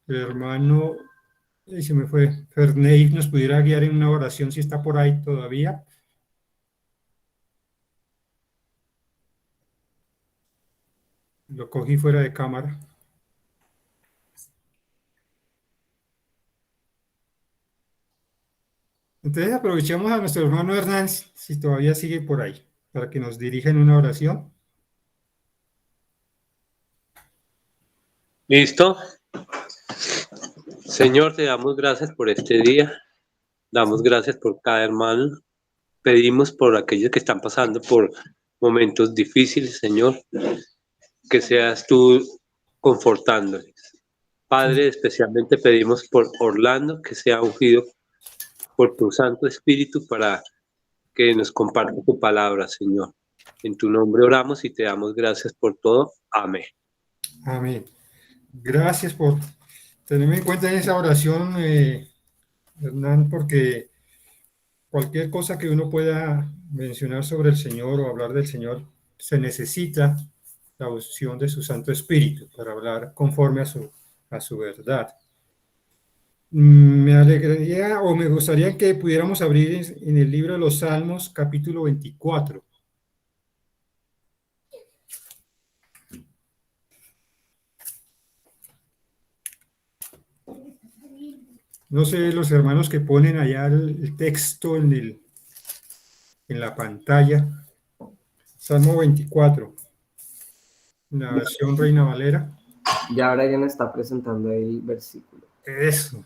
el hermano, se me fue, Ferney, nos pudiera guiar en una oración si está por ahí todavía. Lo cogí fuera de cámara. Entonces aprovechemos a nuestro hermano Hernán, si todavía sigue por ahí, para que nos dirija en una oración. ¿Listo? Señor, te damos gracias por este día. Damos gracias por cada hermano. Pedimos por aquellos que están pasando por momentos difíciles, Señor, que seas tú confortándoles. Padre, especialmente pedimos por Orlando, que sea ungido por tu Santo Espíritu para que nos comparta tu palabra, Señor. En tu nombre oramos y te damos gracias por todo. Amén. Amén. Gracias por tenerme en cuenta en esa oración, Hernán, porque cualquier cosa que uno pueda mencionar sobre el Señor o hablar del Señor, se necesita la unción de su Santo Espíritu para hablar conforme a su verdad. Me alegraría o me gustaría que pudiéramos abrir en el libro de los Salmos, capítulo 24. No sé, los hermanos que ponen allá el texto en la pantalla. Salmo 24, la versión Reina Valera. Ya Brian está presentando el versículo. Eso.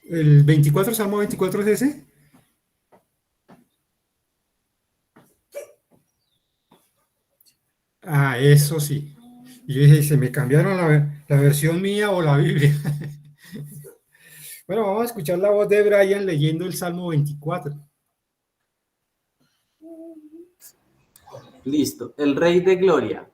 ¿El 24, Salmo 24 es ese? Ah, eso sí. Y yo dije, ¿se me cambiaron la versión mía o la Biblia? Bueno, vamos a escuchar la voz de Brian leyendo el Salmo 24. Listo. El Rey de Gloria.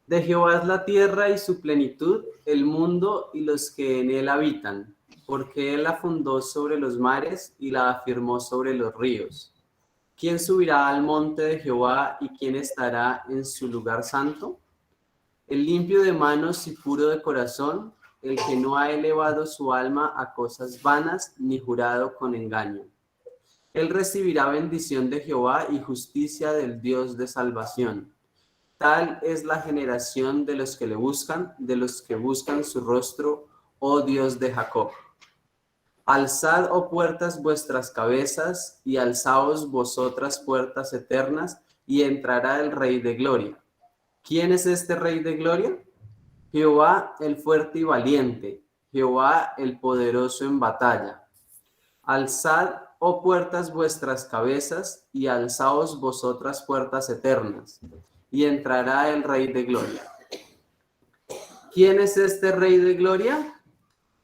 De Jehová es la tierra y su plenitud, el mundo y los que en él habitan, porque él la fundó sobre los mares y la afirmó sobre los ríos. ¿Quién subirá al monte de Jehová y quién estará en su lugar santo? El limpio de manos y puro de corazón, el que no ha elevado su alma a cosas vanas ni jurado con engaño. Él recibirá bendición de Jehová y justicia del Dios de salvación. Tal es la generación de los que le buscan, de los que buscan su rostro, oh Dios de Jacob. Alzad, oh puertas, vuestras cabezas, y alzaos vosotras puertas eternas, y entrará el Rey de Gloria. ¿Quién es este Rey de Gloria? Jehová el fuerte y valiente, Jehová el poderoso en batalla. Alzad, oh puertas, vuestras cabezas, y alzaos vosotras puertas eternas, y entrará el Rey de Gloria. ¿Quién es este Rey de Gloria?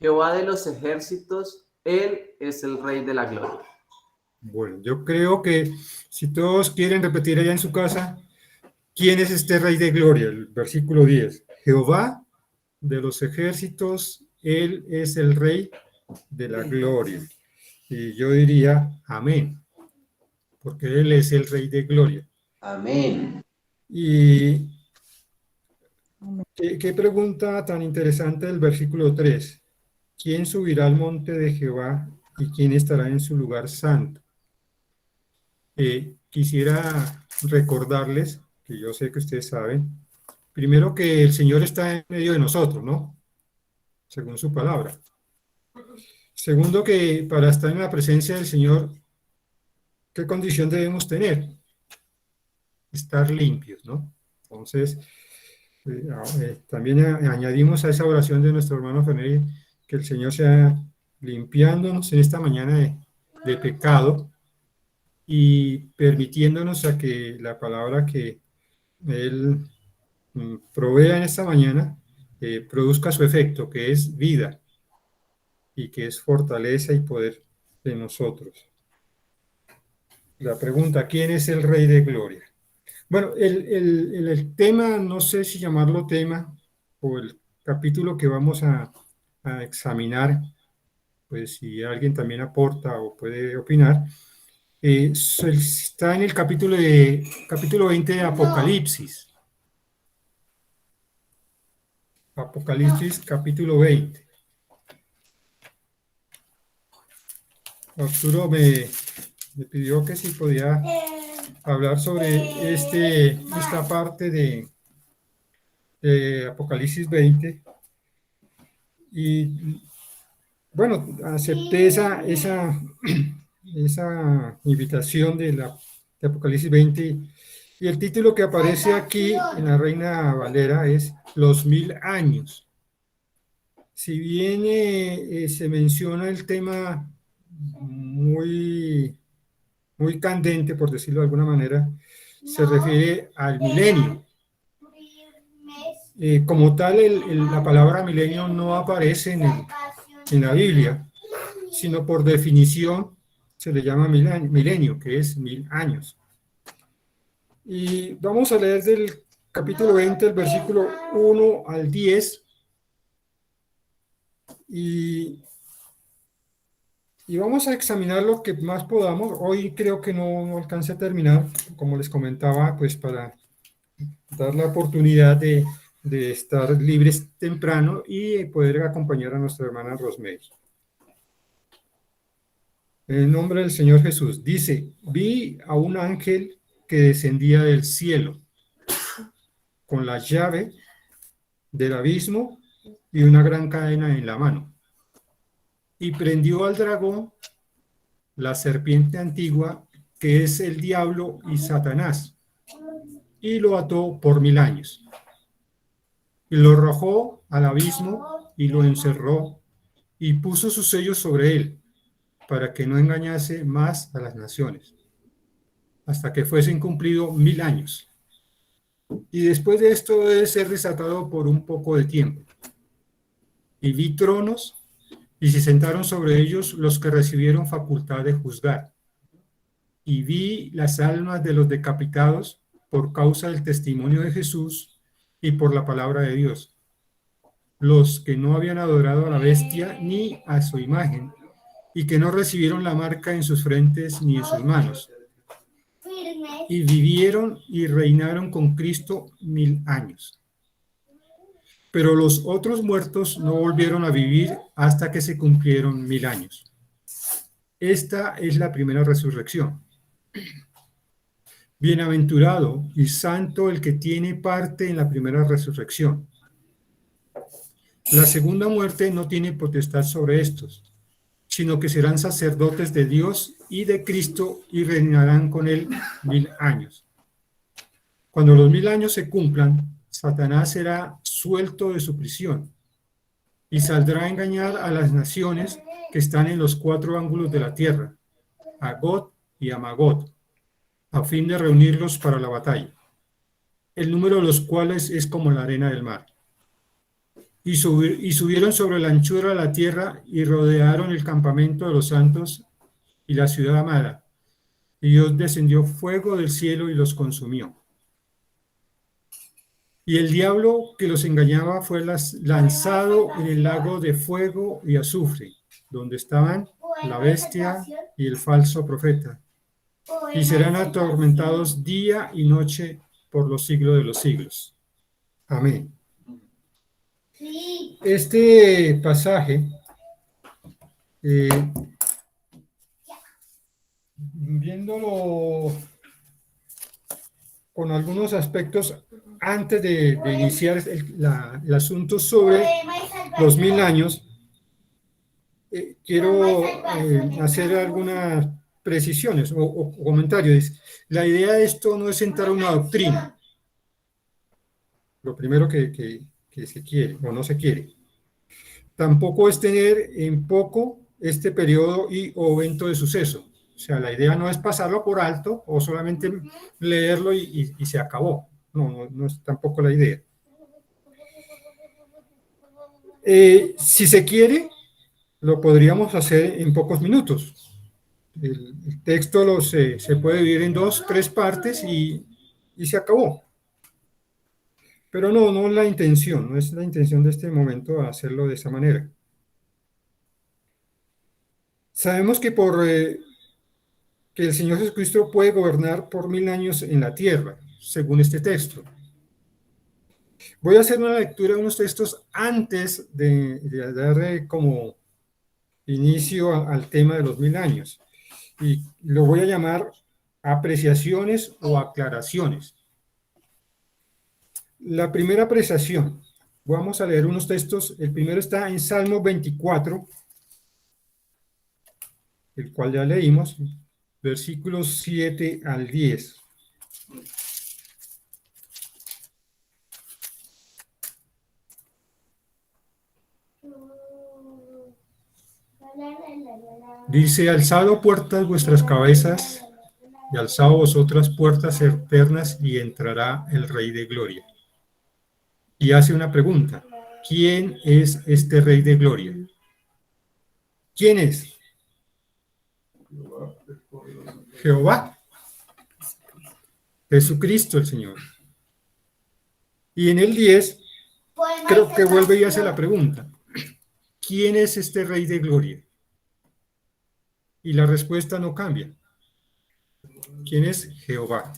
Jehová de los ejércitos, él es el Rey de la Gloria. Bueno, yo creo que si todos quieren repetir allá en su casa, ¿quién es este Rey de Gloria? El versículo 10. Jehová de los ejércitos, él es el Rey de la Gloria. Y yo diría, amén, porque él es el Rey de Gloria. Amén. Y qué pregunta tan interesante el versículo 3. ¿Quién subirá al monte de Jehová y quién estará en su lugar santo? Quisiera recordarles, que yo sé que ustedes saben, primero que el Señor está en medio de nosotros, ¿no? Según su palabra. Segundo, que para estar en la presencia del Señor, ¿qué condición debemos tener? Estar limpios, ¿no? Entonces, también añadimos a esa oración de nuestro hermano Ferney que el Señor sea limpiándonos en esta mañana de pecado y permitiéndonos a que la palabra que Él provea en esta mañana produzca su efecto, que es vida y que es fortaleza y poder de nosotros. La pregunta, ¿quién es el Rey de Gloria? Bueno, el tema, no sé si llamarlo tema, o el capítulo que vamos a examinar, pues si alguien también aporta o puede opinar, Está en el capítulo 20 de Apocalipsis. Apocalipsis capítulo 20. Arturo me pidió que si podía hablar sobre esta parte de Apocalipsis 20. Y bueno, acepté esa invitación de Apocalipsis 20. Y el título que aparece aquí en la Reina Valera es Los 1000 años. Si bien se menciona el tema muy, muy candente, por decirlo de alguna manera, se refiere al milenio. Como tal, la palabra milenio no aparece en la Biblia, sino por definición se le llama milenio, que es 1000 años. Y vamos a leer del capítulo 20, el versículo 1 al 10, y vamos a examinar lo que más podamos. Hoy creo que no alcance a terminar, como les comentaba, pues para dar la oportunidad de estar libres temprano y poder acompañar a nuestra hermana Rosemary. En el nombre del Señor Jesús, dice: vi a un ángel que descendía del cielo con la llave del abismo y una gran cadena en la mano, y prendió al dragón, la serpiente antigua, que es el diablo y Satanás, y lo ató por 1000 años, y lo arrojó al abismo y lo encerró, y puso sus sellos sobre él, para que no engañase más a las naciones, hasta que fuesen cumplidos 1000 años. Y después de esto debe ser desatado por un poco de tiempo. Y vi tronos, y se sentaron sobre ellos los que recibieron facultad de juzgar. Y vi las almas de los decapitados por causa del testimonio de Jesús y por la palabra de Dios, los que no habían adorado a la bestia ni a su imagen, y que no recibieron la marca en sus frentes ni en sus manos. Y vivieron y reinaron con Cristo 1000 años. Pero los otros muertos no volvieron a vivir hasta que se cumplieron 1000 años. Esta es la primera resurrección. Bienaventurado y santo el que tiene parte en la primera resurrección. La segunda muerte no tiene potestad sobre estos, sino que serán sacerdotes de Dios y de Cristo y reinarán con él 1000 años. Cuando los 1000 años se cumplan, Satanás será suelto de su prisión y saldrá a engañar a las naciones que están en los 4 ángulos de la tierra, a Gog y a Magog, a fin de reunirlos para la batalla, el número de los cuales es como la arena del mar. Y subieron sobre la anchura de la tierra y rodearon el campamento de los santos y la ciudad amada. Y Dios descendió fuego del cielo y los consumió. Y el diablo que los engañaba fue lanzado en el lago de fuego y azufre, donde estaban la bestia y el falso profeta, y serán atormentados día y noche por los siglos de los siglos. Amén. Este pasaje, viéndolo con algunos aspectos antes de iniciar el asunto sobre los 1000 años, quiero hacer algunas precisiones o comentarios. La idea de esto no es sentar una doctrina, lo primero que se quiere o no se quiere. Tampoco es tener en poco este periodo o evento de suceso. O sea, la idea no es pasarlo por alto o solamente leerlo y se acabó. No es tampoco la idea. Si se quiere, lo podríamos hacer en pocos minutos. El texto se puede dividir en 2, 3 partes y se acabó. Pero no es la intención, no es la intención de este momento hacerlo de esa manera. Sabemos que que el Señor Jesucristo puede gobernar por 1000 años en la tierra, según este texto. Voy a hacer una lectura de unos textos antes de dar como inicio al tema de los 1000 años. Y lo voy a llamar apreciaciones o aclaraciones. La primera apreciación, vamos a leer unos textos. El primero está en Salmo 24, el cual ya leímos, versículos 7 al 10. Dice: alzado puertas vuestras cabezas, y alzado vosotras puertas eternas, y entrará el Rey de Gloria. Y hace una pregunta: ¿quién es este Rey de Gloria? ¿Quién es? Jehová, Jesucristo el Señor. Y en el 10, creo que vuelve y hace la pregunta: ¿quién es este Rey de Gloria? Y la respuesta no cambia. ¿Quién es? Jehová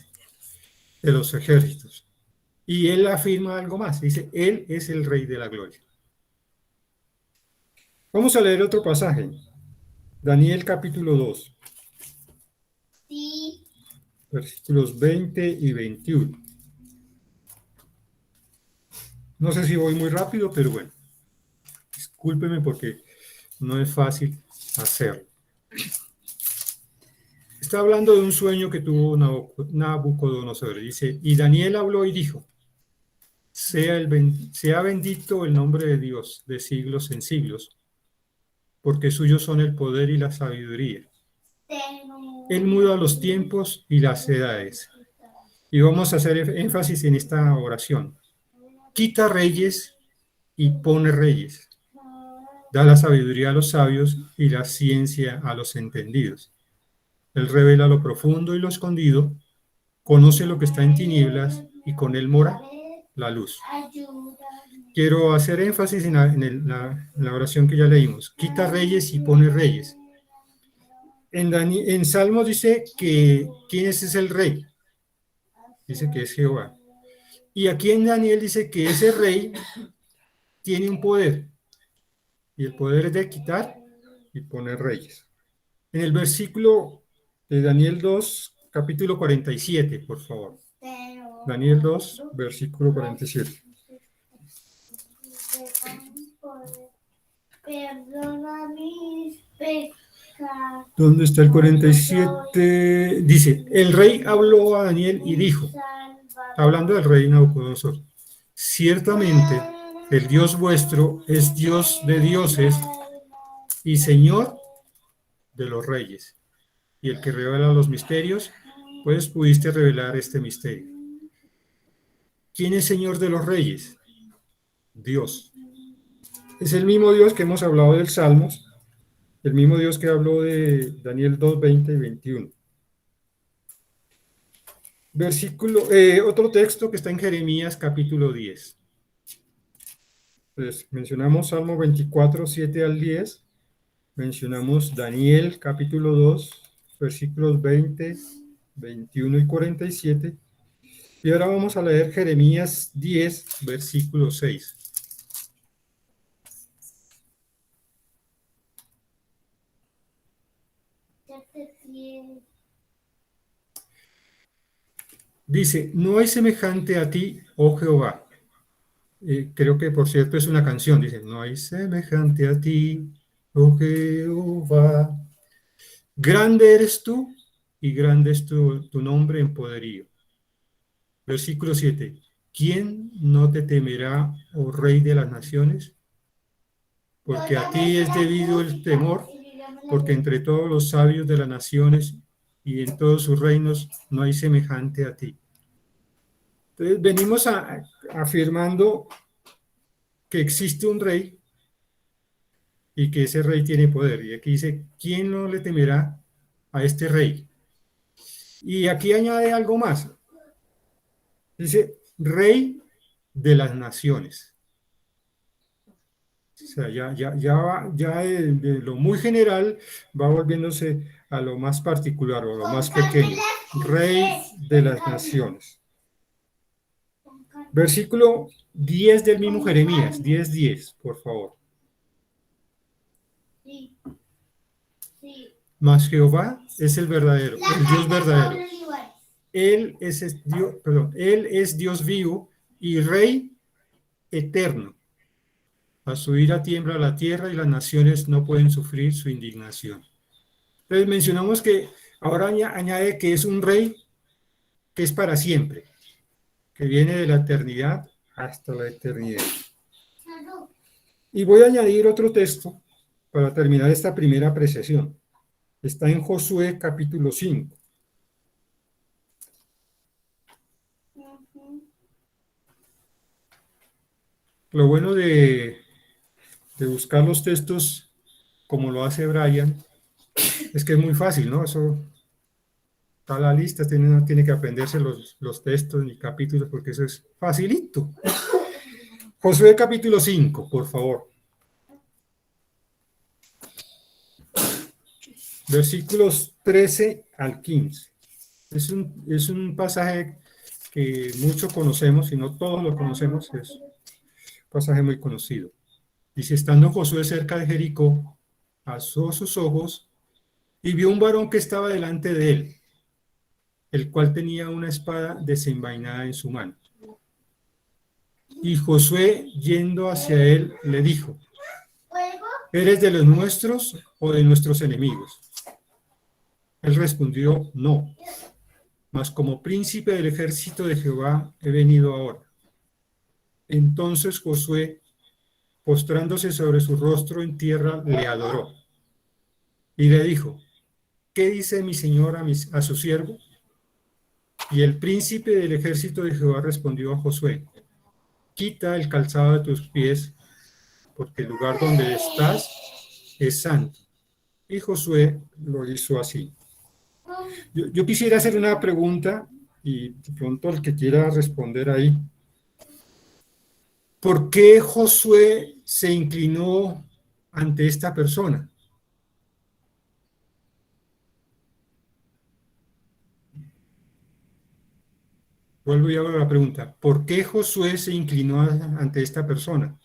de los ejércitos. Y él afirma algo más, dice: él es el Rey de la Gloria. Vamos a leer otro pasaje, Daniel capítulo 2, Sí. versículos 20 y 21. No sé si voy muy rápido, pero bueno, discúlpeme porque no es fácil hacerlo. Está hablando de un sueño que tuvo Nabucodonosor. Dice: y Daniel habló y dijo: sea bendito el nombre de Dios de siglos en siglos, porque suyos son el poder y la sabiduría. Él muda los tiempos y las edades. Y vamos a hacer énfasis en esta oración. Quita reyes y pone reyes. Da la sabiduría a los sabios y la ciencia a los entendidos. Él revela lo profundo y lo escondido, conoce lo que está en tinieblas, y con él mora la luz. Quiero hacer énfasis en la oración que ya leímos. Quita reyes y pone reyes. En Salmos dice que ¿quién es el rey? Dice que es Jehová. Y aquí en Daniel dice que ese rey tiene un poder. Y el poder es de quitar y poner reyes. En el versículo de Daniel 2, capítulo 47, por favor. Daniel 2, versículo 47. Perdona mis pecados. ¿Dónde está el 47? Dice: el rey habló a Daniel y dijo, hablando del rey Nabucodonosor: ciertamente el Dios vuestro es Dios de dioses y Señor de los reyes, y el que revela los misterios, pues pudiste revelar este misterio. ¿Quién es Señor de los reyes? Dios. Es el mismo Dios que hemos hablado del Salmos, el mismo Dios que habló de Daniel 2, 20 y 21. Otro texto que está en Jeremías capítulo 10. Pues mencionamos Salmo 24, 7 al 10. Mencionamos Daniel capítulo 2, versículos 20, 21 y 47. Y ahora vamos a leer Jeremías 10, versículo 6. Dice: no hay semejante a ti, oh Jehová. Creo que, por cierto, es una canción. Dice: no hay semejante a ti, oh Jehová. Grande eres tú y grande es tu nombre en poderío. Versículo 7. ¿Quién no te temerá, oh Rey de las naciones? Porque a ti es debido el temor, porque entre todos los sabios de las naciones y en todos sus reinos no hay semejante a ti. Entonces venimos afirmando que existe un rey y que ese rey tiene poder. Y aquí dice: ¿quién no le temerá a este rey? Y aquí añade algo más. Dice: Rey de las naciones. O sea, ya de lo muy general va volviéndose a lo más particular o a lo más pequeño, Rey de las naciones. Versículo 10 del mismo Jeremías, 10:10, por favor. Sí. Sí. Mas Jehová es el verdadero, el Dios verdadero. Él es Dios, perdón, Él es Dios vivo y Rey eterno. A su ira tiembla la tierra y las naciones no pueden sufrir su indignación. Entonces mencionamos que ahora añade que es un rey que es para siempre, que viene de la eternidad hasta la eternidad. Y voy a añadir otro texto para terminar esta primera apreciación. Está en Josué capítulo 5. Lo bueno de buscar los textos como lo hace Brian es que es muy fácil, ¿no? Eso está la lista, no tiene que aprenderse los textos ni capítulos porque eso es facilito. Josué capítulo 5, por favor. Versículos 13 al 15. Es un pasaje que muchos conocemos, y no todos lo conocemos, es un pasaje muy conocido. Dice, estando Josué cerca de Jericó, alzó sus ojos y vio un varón que estaba delante de él, el cual tenía una espada desenvainada en su mano. Y Josué, yendo hacia él, le dijo, ¿eres de los nuestros o de nuestros enemigos? Él respondió, no, mas como príncipe del ejército de Jehová he venido ahora. Entonces Josué, postrándose sobre su rostro en tierra, le adoró. Y le dijo, ¿qué dice mi señor a su siervo? Y el príncipe del ejército de Jehová respondió a Josué, quita el calzado de tus pies, porque el lugar donde estás es santo. Y Josué lo hizo así. Yo quisiera hacer una pregunta, y de pronto el que quiera responder ahí. ¿Por qué Josué se inclinó ante esta persona? Vuelvo y hago la pregunta. ¿Por qué Josué se inclinó ante esta persona?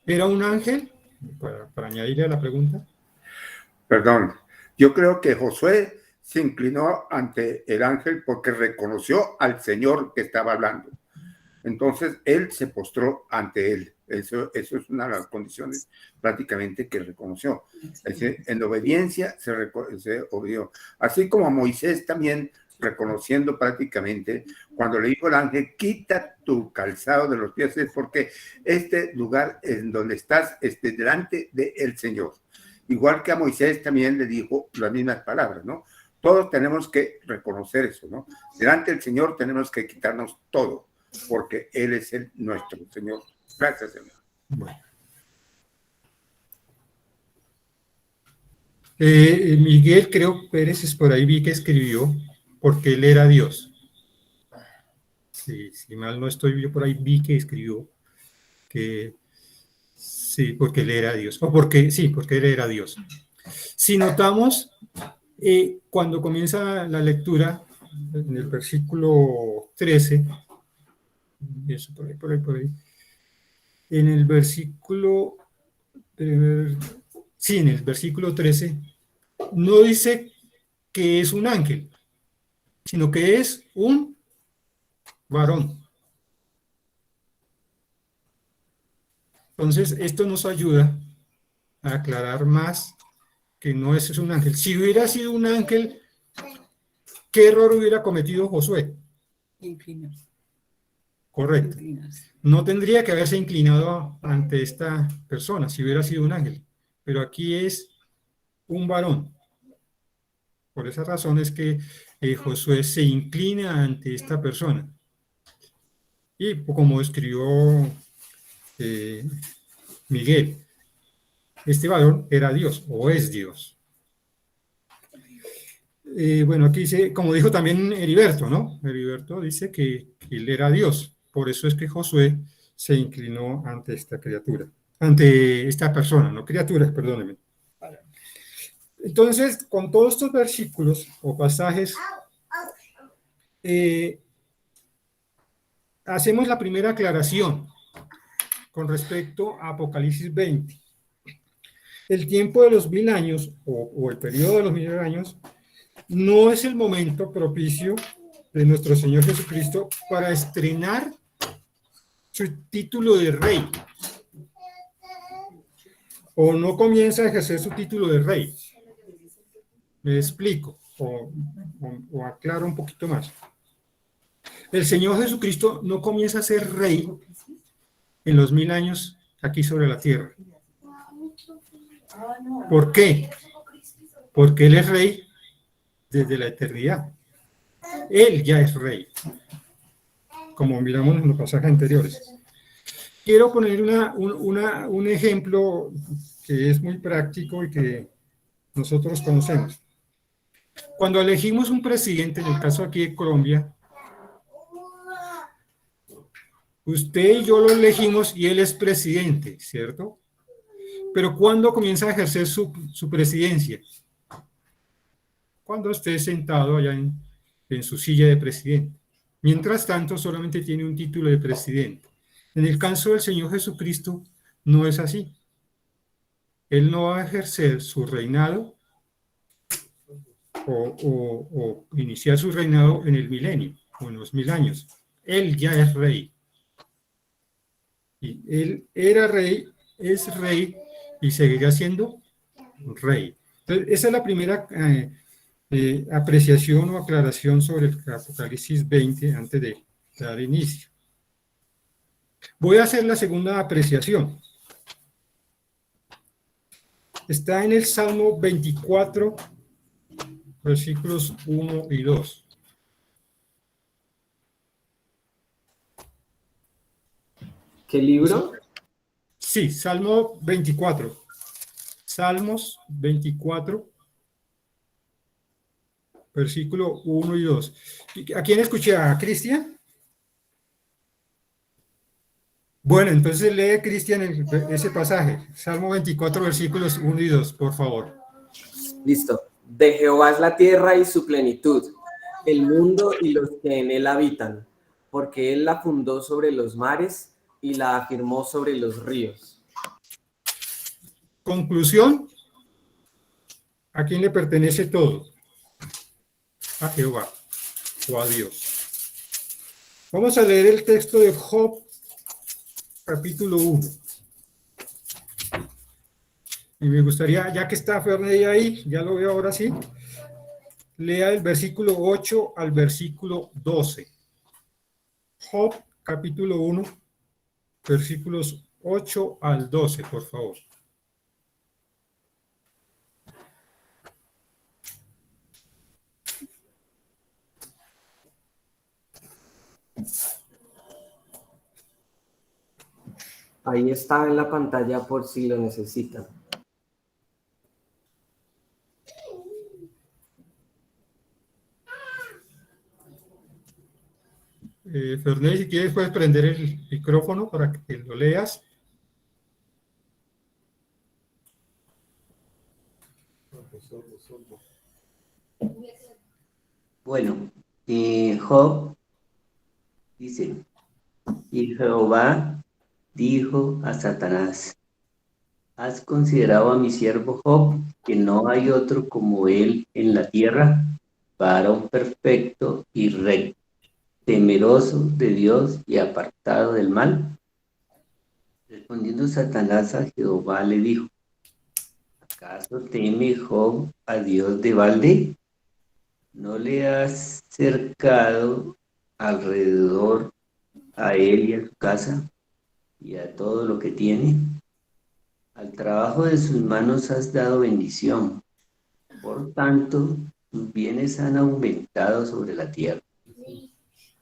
¿Era un ángel? Para añadirle a la pregunta. Perdón, yo creo que Josué se inclinó ante el ángel porque reconoció al Señor que estaba hablando. Entonces, él se postró ante él. Eso es una de las condiciones prácticamente que reconoció. En obediencia se obedió. Así como Moisés también reconociendo prácticamente, cuando le dijo al ángel, quita tu calzado de los pies, es porque este lugar en donde estás delante del Señor. Igual que a Moisés también le dijo las mismas palabras, ¿no? Todos tenemos que reconocer eso, ¿no? Delante del Señor tenemos que quitarnos todo, porque Él es nuestro Señor. Gracias, Señor. Bueno. Miguel, creo Pérez es por ahí, vi que escribió, porque Él era Dios. Sí, si mal no estoy, yo por ahí vi que escribió que sí, porque Él era Dios. O porque, sí, porque Él era Dios. Si notamos, cuando comienza la lectura, en el versículo 13, eso por ahí, en el versículo, sí, en el versículo 13, no dice que es un ángel, sino que es un varón. Entonces, esto nos ayuda a aclarar más que no es un ángel. Si hubiera sido un ángel, ¿qué error hubiera cometido Josué? Inclinarse. Correcto. Inclinarse. No tendría que haberse inclinado ante esta persona si hubiera sido un ángel, pero aquí es un varón. Por esa razón es que Josué se inclina ante esta persona. Y como escribió Miguel, este varón era Dios o es Dios. Bueno, aquí dice, como dijo también Heriberto, ¿no? Heriberto dice que él era Dios. Por eso es que Josué se inclinó ante esta criatura, ante esta persona, no criatura, perdónenme. Entonces, con todos estos versículos o pasajes, hacemos la primera aclaración con respecto a Apocalipsis 20. El tiempo de los 1000 años o el periodo de los 1000 años no es el momento propicio de nuestro Señor Jesucristo para estrenar su título de rey, o no comienza a ejercer su título de rey. Me explico o aclaro un poquito más. El Señor Jesucristo no comienza a ser rey en los 1000 años aquí sobre la tierra. ¿Por qué? Porque Él es rey desde la eternidad. Él ya es rey, como miramos en los pasajes anteriores. Quiero poner un ejemplo que es muy práctico y que nosotros conocemos. Cuando elegimos un presidente, en el caso aquí de Colombia, usted y yo lo elegimos y él es presidente, ¿cierto? Pero ¿cuándo comienza a ejercer su presidencia? Cuando esté sentado allá en su silla de presidente. Mientras tanto, solamente tiene un título de presidente. En el caso del Señor Jesucristo, no es así. Él no va a ejercer su reinado o iniciar su reinado en el milenio o en los 1000 años. Él ya es rey. Y él era rey, es rey y seguirá siendo rey. Entonces, esa es la primera apreciación o aclaración sobre el Apocalipsis 20 antes de dar inicio. Voy a hacer la segunda apreciación. Está en el Salmo 24, versículos 1 y 2. ¿Qué libro? Sí, Salmo 24. Salmos 24, versículo 1 y 2. ¿A quién escuché? ¿A Cristian? Bueno, entonces lee Cristian ese pasaje. Salmo 24, versículos 1 y 2, por favor. Listo. De Jehová es la tierra y su plenitud, el mundo y los que en él habitan, porque él la fundó sobre los mares y la afirmó sobre los ríos. Conclusión. ¿A quién le pertenece todo? A Jehová o a Dios. Vamos a leer el texto de Job, capítulo 1. Y me gustaría, ya que está Ferney ahí, ya lo veo ahora sí, lea el versículo 8 al versículo 12. Job, capítulo 1, versículos 8 al 12, por favor. Ahí está en la pantalla por si lo necesitan. Ferney, si quieres puedes prender el micrófono para que lo leas. Bueno, Job dice, y Jehová dijo a Satanás, ¿has considerado a mi siervo Job, que no hay otro como él en la tierra, varón perfecto y recto, temeroso de Dios y apartado del mal? Respondiendo Satanás a Jehová le dijo, ¿acaso teme Job a Dios de balde? ¿No le has cercado alrededor a él y a su casa y a todo lo que tiene? Al trabajo de sus manos has dado bendición. Por tanto, sus bienes han aumentado sobre la tierra.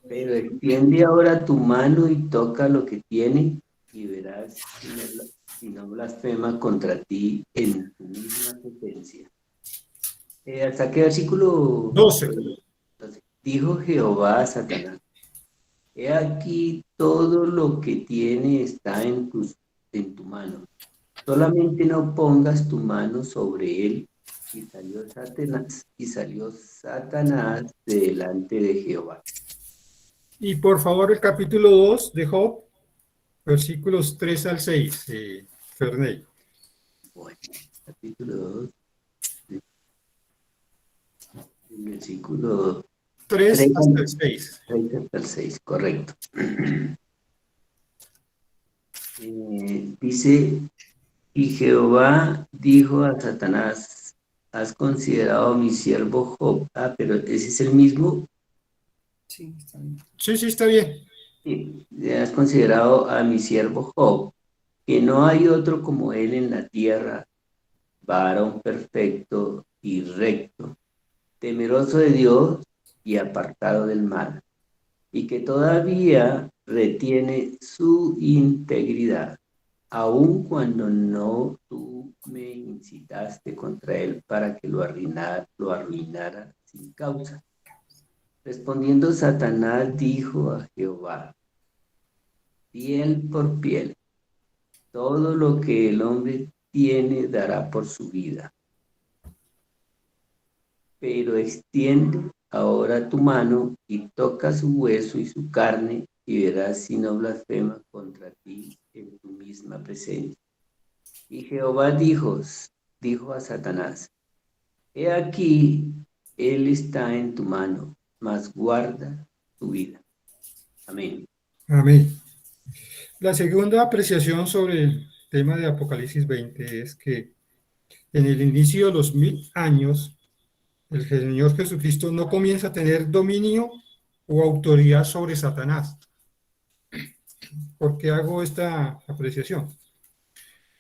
Pero extiende ahora tu mano y toca lo que tiene y verás si no blasfema contra ti en tu misma sentencia. ¿Hasta qué versículo? 12. Dijo Jehová a Satanás, he aquí todo lo que tiene está en tu mano. Solamente no pongas tu mano sobre él y salió Satanás de delante de Jehová. Y por favor, el capítulo 2 de Job, versículos 3 al 6, Ferney. Bueno, capítulo 2, versículo 3 3 hasta el 6. hasta el 6, correcto. Dice, y Jehová dijo a Satanás, ¿has considerado a mi siervo Job? Ah, pero ese es el mismo. Sí, está bien. Sí, ¿has considerado a mi siervo Job? Que no hay otro como él en la tierra, varón perfecto y recto, temeroso de Dios y apartado del mal, y que todavía retiene su integridad, aun cuando no tú me incitaste contra él para que lo arruinara sin causa. Respondiendo Satanás dijo a Jehová, piel por piel, todo lo que el hombre tiene dará por su vida. Pero extiende ahora tu mano y toca su hueso y su carne, y verás si no blasfema contra ti en tu misma presencia. Y Jehová dijo a Satanás, he aquí, él está en tu mano, mas guarda tu vida. Amén. Amén. La segunda apreciación sobre el tema de Apocalipsis 20 es que en el inicio de los 1000 años, el Señor Jesucristo no comienza a tener dominio o autoridad sobre Satanás. ¿Por qué hago esta apreciación?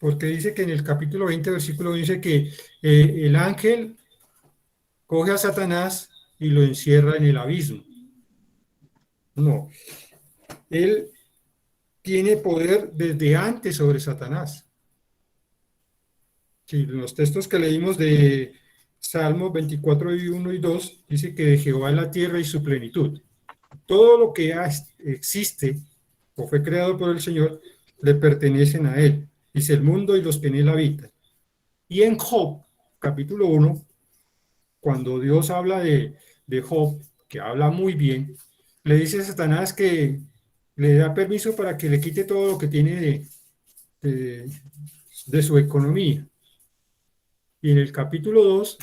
Porque dice que en el capítulo 20, versículo 1, dice que el ángel coge a Satanás y lo encierra en el abismo. No, él tiene poder desde antes sobre Satanás. Sí, en los textos que leímos de Salmos 24, 1 y 2, dice que de Jehová es la tierra y su plenitud. Todo lo que existe o fue creado por el Señor le pertenecen a él. Dice el mundo y los que en él habitan. Y en Job, capítulo 1, cuando Dios habla de Job, que habla muy bien, le dice a Satanás que le da permiso para que le quite todo lo que tiene de, de su economía. Y en el capítulo 2,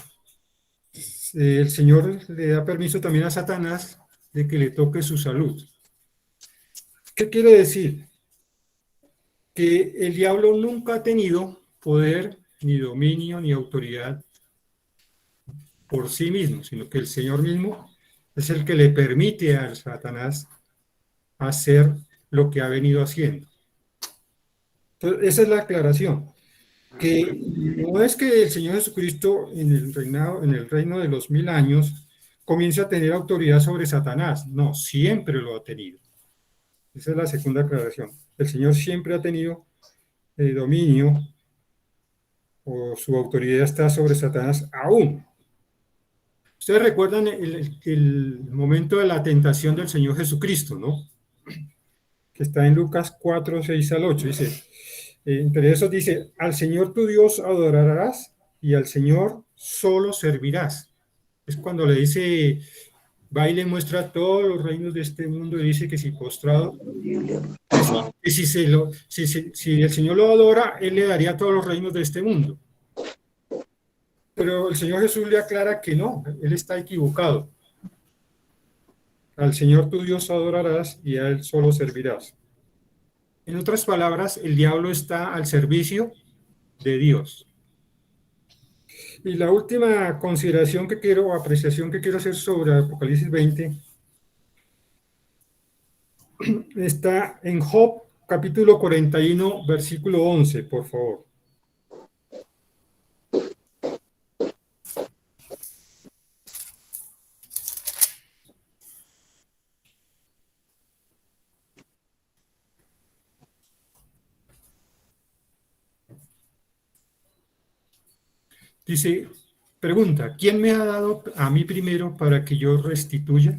el Señor le da permiso también a Satanás de que le toque su salud. ¿Qué quiere decir? Que el diablo nunca ha tenido poder, ni dominio, ni autoridad por sí mismo, sino que el Señor mismo es el que le permite a Satanás hacer lo que ha venido haciendo. Entonces, esa es la aclaración, que no es que el Señor Jesucristo en el reino de los 1000 años comience a tener autoridad sobre Satanás, no, siempre lo ha tenido. Esa es la segunda aclaración. El Señor siempre ha tenido dominio o su autoridad está sobre Satanás aún. Ustedes recuerdan el momento de la tentación del Señor Jesucristo, ¿no? Que está en Lucas 4, 6 al 8. Dice, entre esos dice, al Señor tu Dios adorarás y al Señor solo servirás. Es cuando le dice, va y le muestra todos los reinos de este mundo y dice que si postrado, que si el Señor lo adora, Él le daría todos los reinos de este mundo. Pero el Señor Jesús le aclara que no, Él está equivocado. Al Señor tu Dios adorarás y a Él solo servirás. En otras palabras, el diablo está al servicio de Dios. Y la última consideración que quiero, o apreciación que quiero hacer sobre Apocalipsis 20, está en Job, capítulo 41, versículo 11, por favor. Dice, pregunta, ¿quién me ha dado a mí primero para que yo restituya?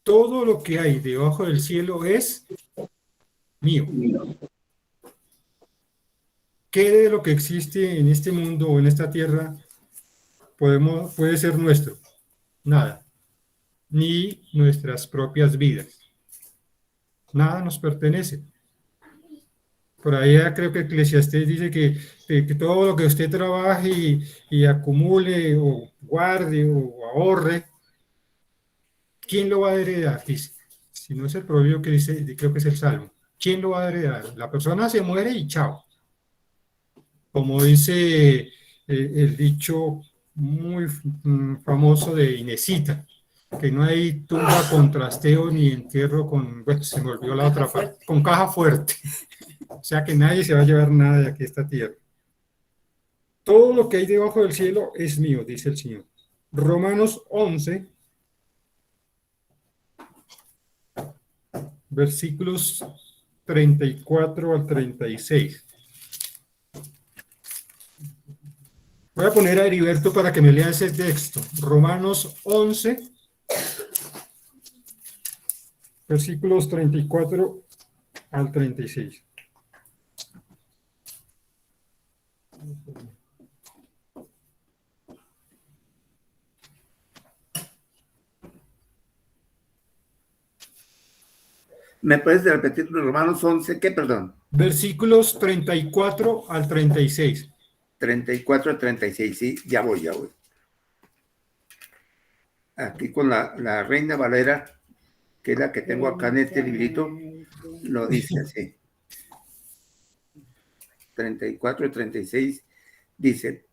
Todo lo que hay debajo del cielo es mío. ¿qué de lo que existe en este mundo o en esta tierra puede ser nuestro? Nada, ni nuestras propias vidas. Nada nos pertenece. Por ahí creo que Eclesiastés dice que todo lo que usted trabaje y acumule o guarde o ahorre, ¿quién lo va a heredar? Dice, si no es el proverbio que dice, creo que es el Salmo. ¿Quién lo va a heredar? La persona se muere y chao. Como dice el dicho muy famoso de Inesita, que no hay tumba con trasteo ni entierro con, bueno, se me olvidó la otra parte, con caja fuerte. O sea que nadie se va a llevar nada de aquí a esta tierra. Todo lo que hay debajo del cielo es mío, dice el Señor. Romanos 11, versículos 34 al 36. Voy a poner a Heriberto para que me lea ese texto. Romanos 11, versículos 34 al 36. ¿Me puedes repetir Romanos 11? ¿Qué, perdón? Versículos 34 al 36. 34 a 36, sí, ya voy. Aquí con la Reina Valera, que es la que tengo acá en este librito, lo dice así. 34 a 36 dice,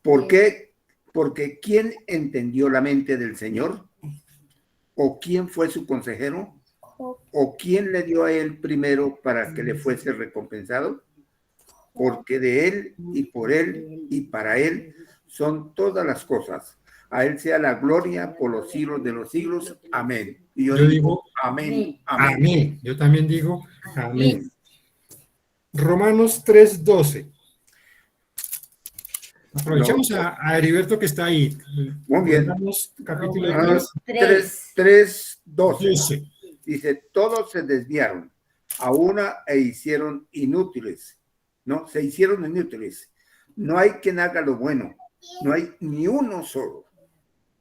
¿por qué? Porque ¿quién entendió la mente del Señor? ¿O quién fue su consejero? ¿O quién le dio a él primero para que le fuese recompensado? Porque de él y por él y para él son todas las cosas. A él sea la gloria por los siglos de los siglos. Amén. Y yo digo amén, amén. Amén. Yo también digo amén. Romanos 3:12. Aprovechamos a Heriberto que está ahí. Muy bien. Romanos capítulo Romanos 3. 3:12. Dice, todos se desviaron a una e hicieron inútiles. ¿No? Se hicieron inútiles. No hay quien haga lo bueno. No hay ni uno solo.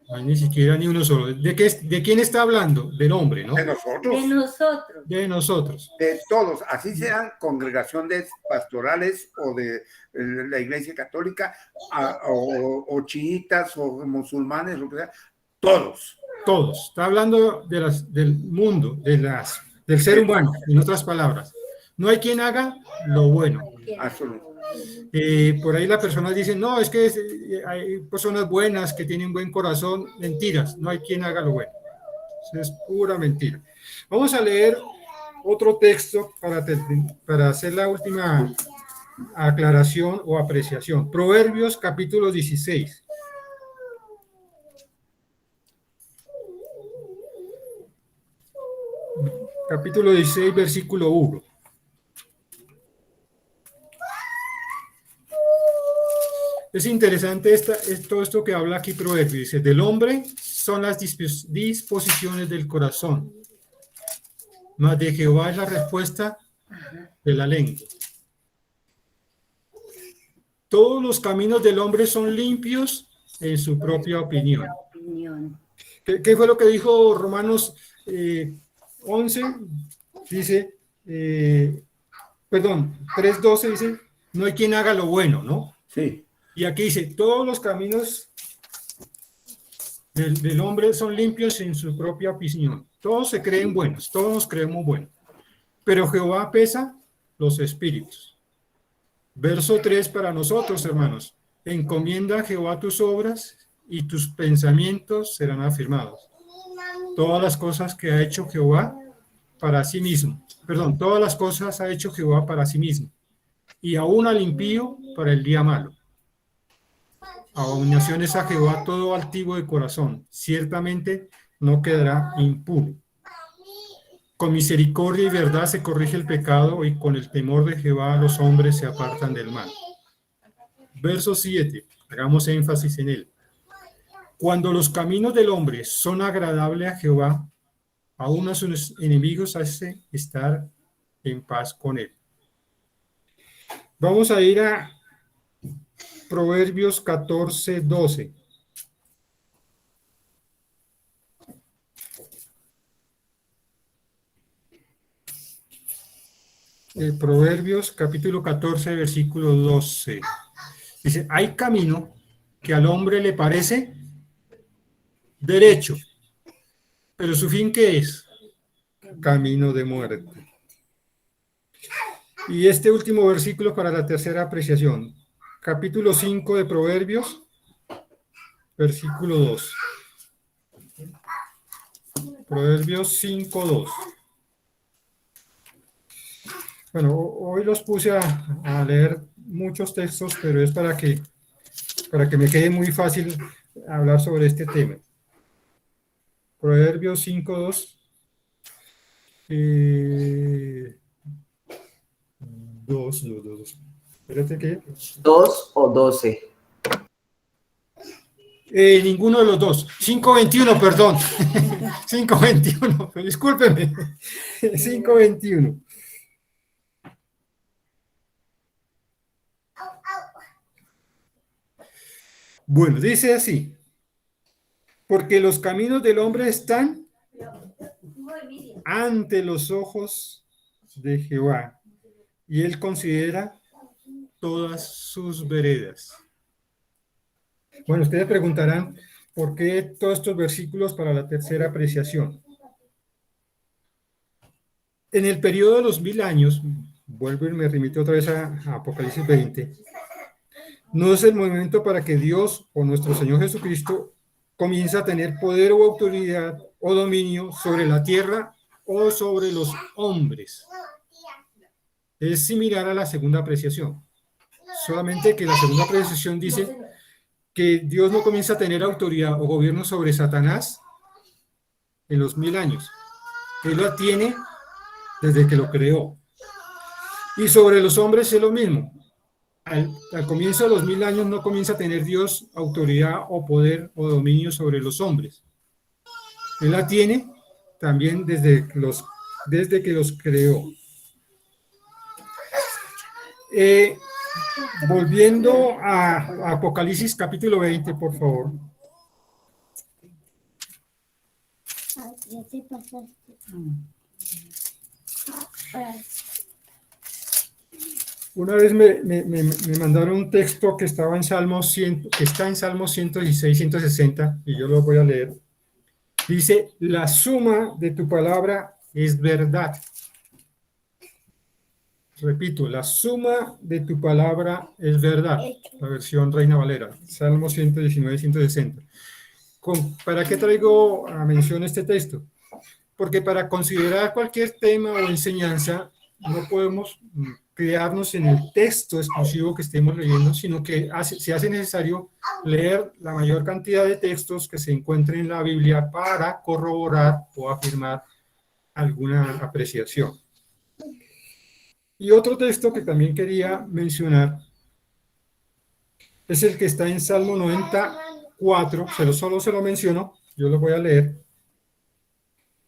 No hay ni siquiera ni uno solo. ¿De quién está hablando? Del hombre, ¿no? De nosotros. De nosotros. De nosotros. De todos, así sean congregaciones pastorales o de la Iglesia Católica o chiitas o musulmanes, lo que sea, todos. Todos. Está hablando del mundo, del ser humano, en otras palabras. No hay quien haga lo bueno. Absolutamente. Por ahí la persona dice, no, es que hay personas buenas que tienen buen corazón. Mentiras, no hay quien haga lo bueno. Eso es pura mentira. Vamos a leer otro texto para hacer la última aclaración o apreciación. Proverbios capítulo 16. Capítulo 16, versículo 1. Es interesante todo esto que habla aquí Proverbios. Dice, del hombre son las disposiciones del corazón, mas de Jehová es la respuesta de la lengua. Todos los caminos del hombre son limpios en su propia opinión. ¿Qué fue lo que dijo Romanos 11? Dice, 3:12 dice, no hay quien haga lo bueno, ¿no? Sí. Y aquí dice, todos los caminos del hombre son limpios en su propia opinión. Todos se creen buenos, todos nos creemos buenos. Pero Jehová pesa los espíritus. Verso 3 para nosotros, hermanos. Encomienda a Jehová tus obras y tus pensamientos serán afirmados. Todas las cosas que ha hecho Jehová para sí mismo. Todas las cosas ha hecho Jehová para sí mismo. Y aún al impío para el día malo. Abominaciones a Jehová todo altivo de corazón, ciertamente no quedará impune. Con misericordia y verdad se corrige el pecado y con el temor de Jehová los hombres se apartan del mal. Verso 7, hagamos énfasis en él. Cuando los caminos del hombre son agradables a Jehová, aún a sus enemigos hace estar en paz con él. Vamos a ir a Proverbios 14:12. Proverbios capítulo 14, versículo 12. Dice, hay camino que al hombre le parece derecho, pero su fin, ¿qué es? Camino de muerte. Y este último versículo para la tercera apreciación. Capítulo 5 de Proverbios, versículo 2. Proverbios 5:2. Bueno, hoy los puse a leer muchos textos, pero es para que me quede muy fácil hablar sobre este tema. Proverbios 5:2. 2. Espérate que... 2 o 12. Ninguno de los dos. 5:21, perdón. 5:21, discúlpeme. 5:21. Bueno, dice así. Porque los caminos del hombre están ante los ojos de Jehová, y él considera todas sus veredas. Bueno, ustedes preguntarán, ¿por qué todos estos versículos para la tercera apreciación? En el periodo de los 1000 años, vuelvo y me remito otra vez a Apocalipsis 20, no es el momento para que Dios o nuestro Señor Jesucristo comience a tener poder o autoridad o dominio sobre la tierra o sobre los hombres. Es similar a la segunda apreciación, solamente que la segunda apreciación dice que Dios no comienza a tener autoridad o gobierno sobre Satanás en los 1000 años. Él la tiene desde que lo creó. Y sobre los hombres es lo mismo. Al comienzo de los 1000 años no comienza a tener Dios autoridad o poder o dominio sobre los hombres. Él la tiene también desde que los creó. Volviendo a Apocalipsis capítulo 20, por favor. Ya te pasaste. Una vez me mandaron un texto que estaba en Salmo 100, que está en Salmo 116, 160, y yo lo voy a leer. Dice, la suma de tu palabra es verdad. Repito, la suma de tu palabra es verdad. La versión Reina Valera, Salmo 119, 160. ¿Para qué traigo a mención este texto? Porque para considerar cualquier tema o enseñanza, no podemos quedarnos en el texto exclusivo que estemos leyendo, sino que se hace necesario leer la mayor cantidad de textos que se encuentren en la Biblia para corroborar o afirmar alguna apreciación. Y otro texto que también quería mencionar es el que está en Salmo 94, solo se lo menciono, yo lo voy a leer.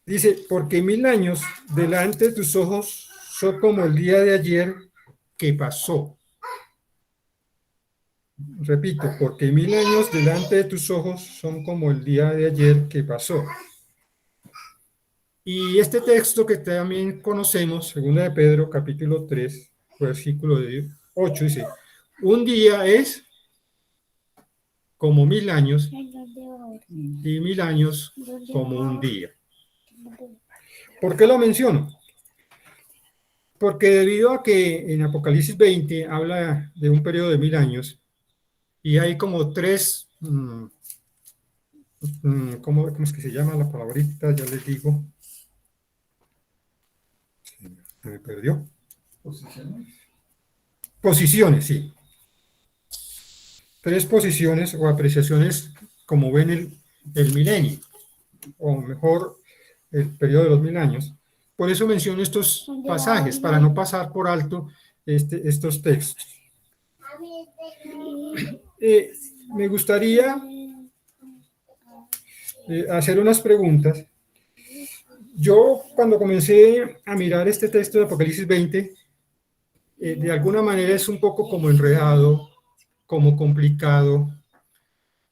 Dice, porque 1000 años delante de tus ojos son como el día de ayer que pasó. Repito, porque 1000 años delante de tus ojos son como el día de ayer que pasó. Y este texto que también conocemos, segunda de Pedro, capítulo 3, versículo 8, dice, un día es como 1000 años y 1000 años como un día. ¿Por qué lo menciono? Porque debido a que en Apocalipsis 20 habla de un periodo de 1000 años y hay como tres, ¿cómo es que se llama la palabrita? Ya les digo. Se me perdió. Posiciones, sí. Tres posiciones o apreciaciones como ven el milenio, o mejor, el periodo de los 1000 años. Por eso menciono estos pasajes, para no pasar por alto estos textos. Me gustaría hacer unas preguntas. Yo, cuando comencé a mirar este texto de Apocalipsis 20, de alguna manera es un poco como enredado, como complicado,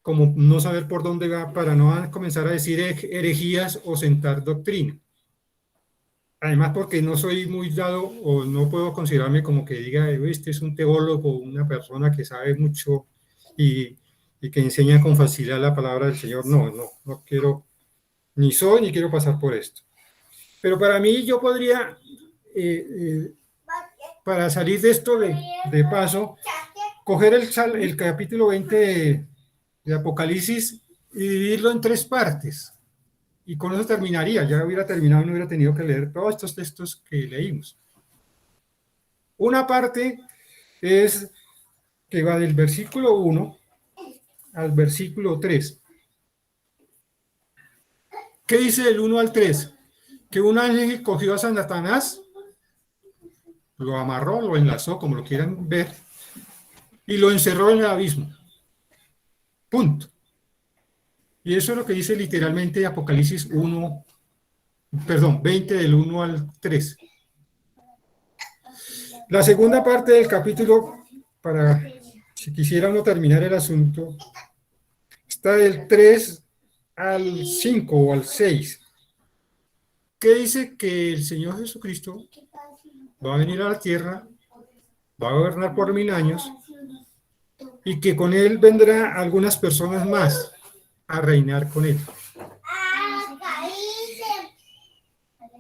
como no saber por dónde va para no comenzar a decir herejías o sentar doctrina. Además, porque no soy muy dado o no puedo considerarme como que diga, este es un teólogo, una persona que sabe mucho y que enseña con facilidad la palabra del Señor. No quiero, ni soy ni quiero pasar por esto. Pero para mí yo podría, para salir de esto de paso, coger el capítulo 20 de Apocalipsis y dividirlo en 3 partes. Y con eso terminaría, ya hubiera terminado y no hubiera tenido que leer todos estos textos que leímos. Una parte es que va del versículo 1 al versículo 3. ¿Qué dice del 1 al 3? Que un ángel cogió a Satanás, lo amarró, lo enlazó, como lo quieran ver, y lo encerró en el abismo. Punto. Y eso es lo que dice literalmente Apocalipsis 20 del 1 al 3. La segunda parte del capítulo, para si quisiera uno terminar el asunto, está del 3 al 5 o al 6, que dice que el Señor Jesucristo va a venir a la tierra, va a gobernar por 1000 años, y que con él vendrá algunas personas más a reinar con él.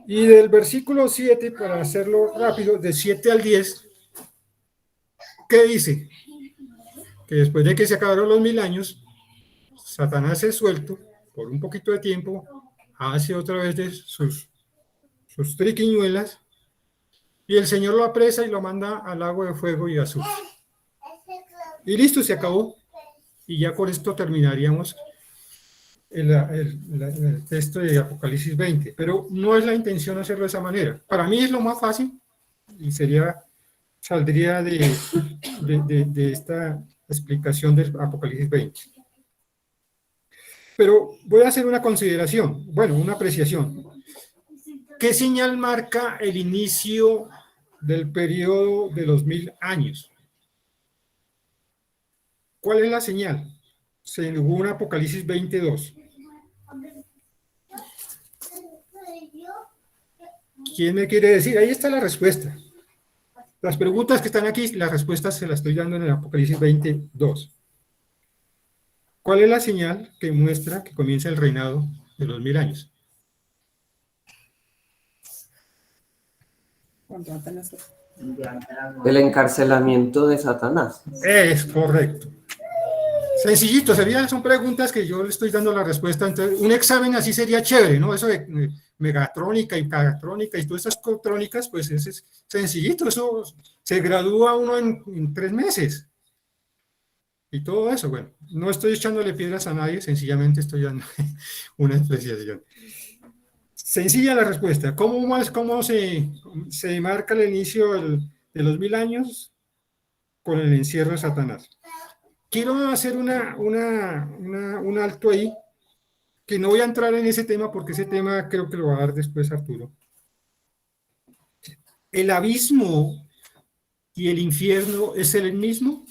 Y del versículo 7, para hacerlo rápido, de 7 al 10, ¿qué dice? Que después de que se acabaron los 1000 años, Satanás es suelto por un poquito de tiempo, hace otra vez de sus triquiñuelas, y el Señor lo apresa y lo manda al lago de fuego y azufre. Y listo, se acabó. Y ya con esto terminaríamos el texto de Apocalipsis 20. Pero no es la intención hacerlo de esa manera. Para mí es lo más fácil y saldría de esta explicación del Apocalipsis 20. Pero voy a hacer una consideración, bueno, una apreciación. ¿Qué señal marca el inicio del periodo de los 1000 años? ¿Cuál es la señal? Según Apocalipsis 22. ¿Quién me quiere decir? Ahí está la respuesta. Las preguntas que están aquí, las respuestas se las estoy dando en el Apocalipsis 22. ¿Cuál es la señal que muestra que comienza el reinado de los 1000 años? El encarcelamiento de Satanás. Es correcto. Sencillito, son preguntas que yo le estoy dando la respuesta. Entonces, un examen así sería chévere, ¿no? Eso de megatrónica y pagatrónica y todas esas trónicas, pues es sencillito, eso se gradúa uno en 3 meses. Y todo eso, bueno, no estoy echándole piedras a nadie, sencillamente estoy dando una apreciación. Sencilla la respuesta. ¿Cómo se marca el inicio de los 1000 años? Con el encierro de Satanás. Quiero hacer un alto ahí, que no voy a entrar en ese tema porque ese tema creo que lo va a dar después Arturo. ¿El abismo y el infierno es el mismo?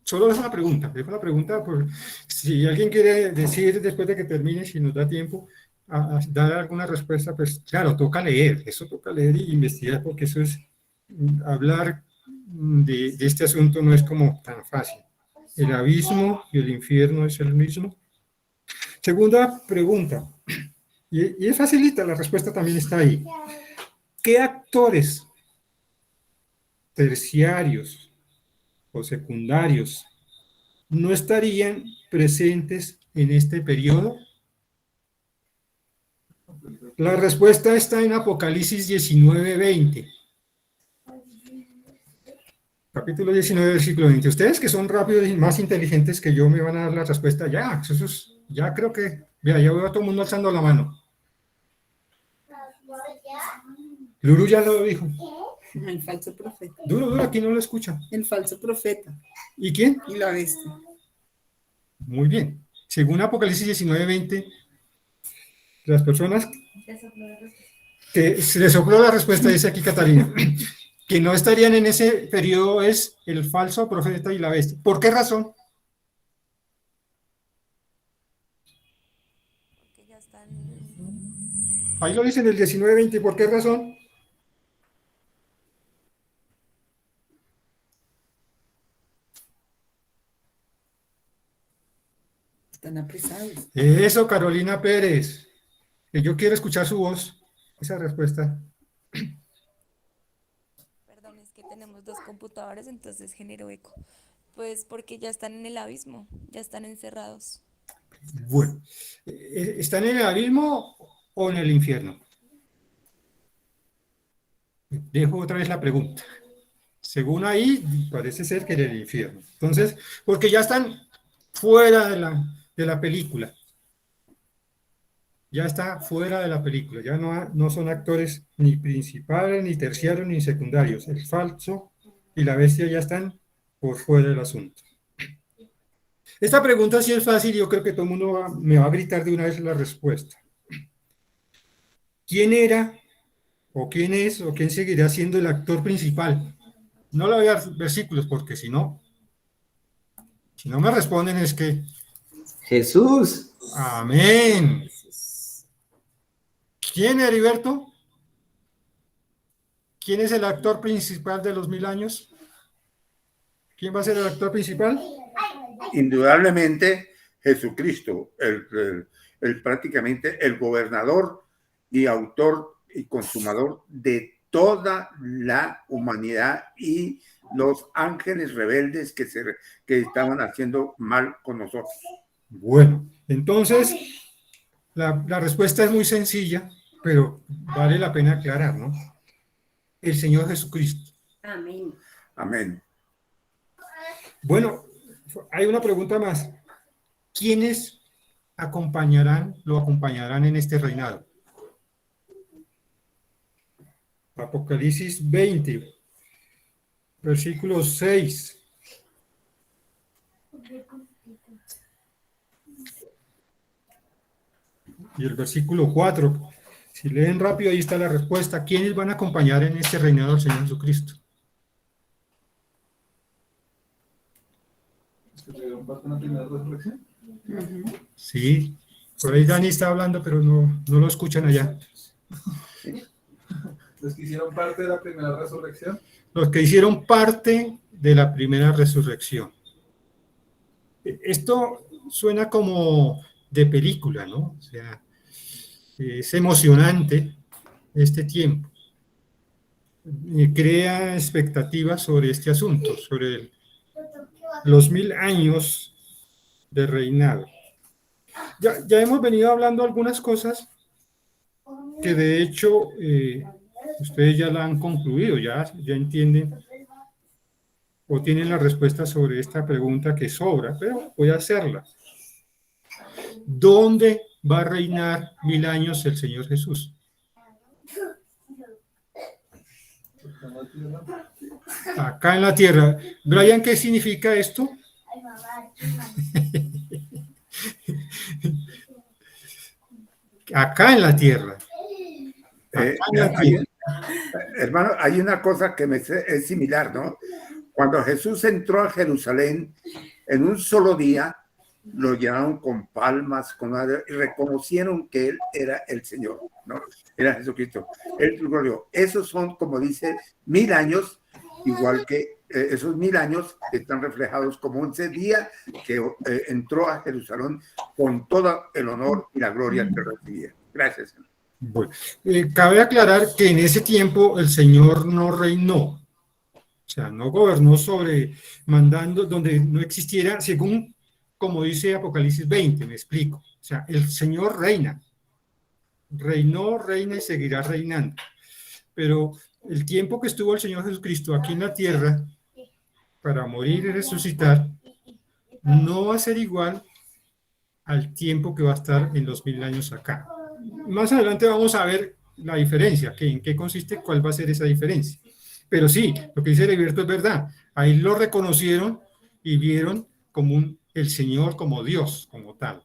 Solo dejo la pregunta por si alguien quiere decir después de que termine, si nos da tiempo, a dar alguna respuesta, pues claro, toca leer y investigar, porque eso es hablar de este asunto no es como tan fácil. ¿El abismo y el infierno es el mismo? Segunda pregunta, y es facilita, la respuesta también está ahí. ¿Qué actores terciarios o secundarios no estarían presentes en este periodo? La respuesta está en Apocalipsis 19:20. Capítulo 19, versículo 20. Ustedes que son rápidos y más inteligentes que yo me van a dar la respuesta ya. Ya creo que, vea, ya veo a todo el mundo alzando la mano. Luru ya lo dijo. El falso profeta. Duro, aquí no lo escucha. El falso profeta. ¿Y quién? Y la bestia. Muy bien. Según Apocalipsis 19:20, las personas Que se le sopló la respuesta, dice aquí Catalina. Que no estarían en ese periodo es el falso profeta y la bestia. ¿Por qué razón? Que ya están. Ahí lo dice en el 19:20. ¿Por qué razón? Están apresados. Eso, Carolina Pérez. Que yo quiero escuchar su voz. Esa respuesta. Perdón, es que tenemos dos computadores, entonces genero eco. Pues porque ya están en el abismo, ya están encerrados. Bueno, ¿están en el abismo o en el infierno? Dejo otra vez la pregunta. Según ahí, parece ser que en el infierno. Entonces, porque ya están fuera de la película. Ya está fuera de la película. Ya no son actores ni principales, ni terciarios, ni secundarios. El falso y la bestia ya están por fuera del asunto. Esta pregunta sí es fácil y yo creo que todo el mundo me va a gritar de una vez la respuesta. ¿Quién era, o quién es, o quién seguirá siendo el actor principal? No le voy a dar versículos porque si no me responden es que, Jesús. amén. ¿Quién, Heriberto? ¿Quién es el actor principal de los 1000 años? ¿Quién va a ser el actor principal? Indudablemente Jesucristo, prácticamente el gobernador y autor y consumador de toda la humanidad y los ángeles rebeldes que estaban haciendo mal con nosotros. Bueno, entonces la respuesta es muy sencilla, pero vale la pena aclarar, ¿no? El Señor Jesucristo. Amén. Amén. Bueno, hay una pregunta más. ¿Quiénes lo acompañarán en este reinado? Apocalipsis 20, versículo 6. Y el versículo 4. Si leen rápido, ahí está la respuesta. ¿Quiénes van a acompañar en este reinado del Señor Jesucristo? ¿Tuvieron parte en la primera resurrección? Sí, por ahí Dani está hablando, pero no lo escuchan allá. ¿Los que hicieron parte de la primera resurrección? Los que hicieron parte de la primera resurrección. Esto suena como de película, ¿no? O sea, es emocionante este tiempo. Crea expectativas sobre este asunto, sobre los 1000 años de reinado. Ya hemos venido hablando algunas cosas que de hecho ustedes ya la han concluido, ya entienden o tienen la respuesta sobre esta pregunta que sobra, pero voy a hacerla. ¿Dónde va a reinar 1000 años el Señor Jesús? Acá en la tierra. Brian, ¿qué significa esto? Acá en la tierra. Hermano, hay una cosa que es similar, ¿no? Cuando Jesús entró a Jerusalén en un solo día, lo llenaron con palmas, y reconocieron que él era el Señor, ¿no? Era Jesucristo. Esos son, como dice, 1000 años, igual que esos 1000 años están reflejados como ese día que entró a Jerusalén con todo el honor y la gloria que recibía. Gracias. Bueno, cabe aclarar que en ese tiempo el Señor no reinó, o sea, no gobernó mandando donde no existiera, según como dice Apocalipsis 20, me explico. O sea, el Señor reina, reinó, reina y seguirá reinando. Pero el tiempo que estuvo el Señor Jesucristo aquí en la tierra para morir y resucitar no va a ser igual al tiempo que va a estar en los 1000 años acá. Más adelante vamos a ver la diferencia, en qué consiste, cuál va a ser esa diferencia. Pero sí, lo que dice Heriberto es verdad. Ahí lo reconocieron y vieron como el Señor, como Dios, como tal.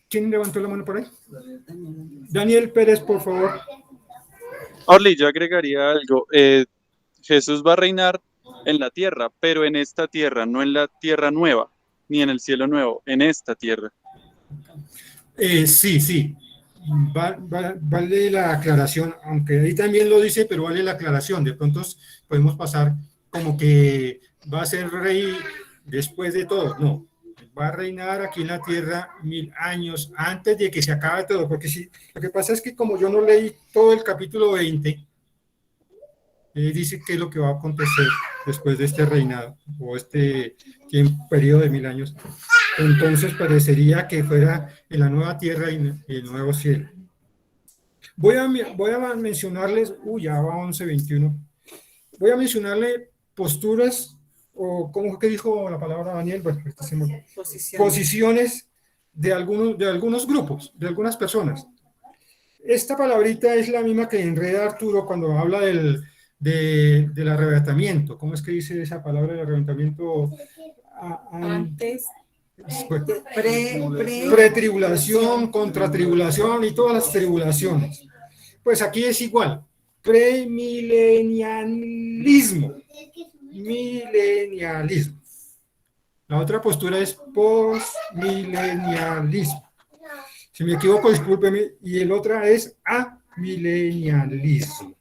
¿Quién levantó la mano por ahí? Daniel Pérez, por favor. Orly, yo agregaría algo. Jesús va a reinar en la tierra, pero en esta tierra, no en la tierra nueva, ni en el cielo nuevo, en esta tierra. Sí. Vale la aclaración, aunque ahí también lo dice, pero vale la aclaración. De pronto podemos pasar como que va a ser rey después de todo. No, va a reinar aquí en la tierra 1000 años antes de que se acabe todo, porque sí, lo que pasa es que como yo no leí todo el capítulo 20, dice qué es lo que va a acontecer después de este reinado o este periodo de 1000 años. Entonces parecería que fuera en la nueva tierra y el nuevo cielo. Voy a mencionarles, ya va 11:21. Voy a mencionarle posturas, o ¿cómo que dijo la palabra Daniel? Bueno, posiciones de algunos grupos, de algunas personas. Esta palabrita es la misma que enreda Arturo cuando habla del arrebatamiento. ¿Cómo es que dice esa palabra del arrebatamiento? Antes, pretribulación, contratribulación y todas las tribulaciones. Pues aquí es igual. Premilenialismo. Milenialismo. La otra postura es postmilenialismo. Si me equivoco, discúlpeme. Y el otra es amilenialismo.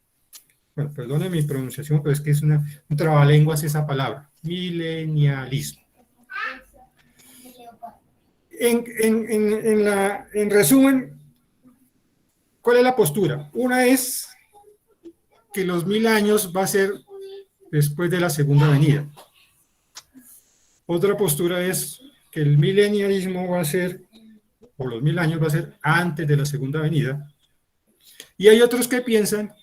Bueno, perdone mi pronunciación, pero es que es un trabalenguas esa palabra. Milenialismo. En resumen, ¿cuál es la postura? Una es que los 1000 años va a ser después de la segunda venida. Otra postura es que el milenialismo va a ser, o los 1000 años va a ser antes de la segunda venida. Y hay otros que piensan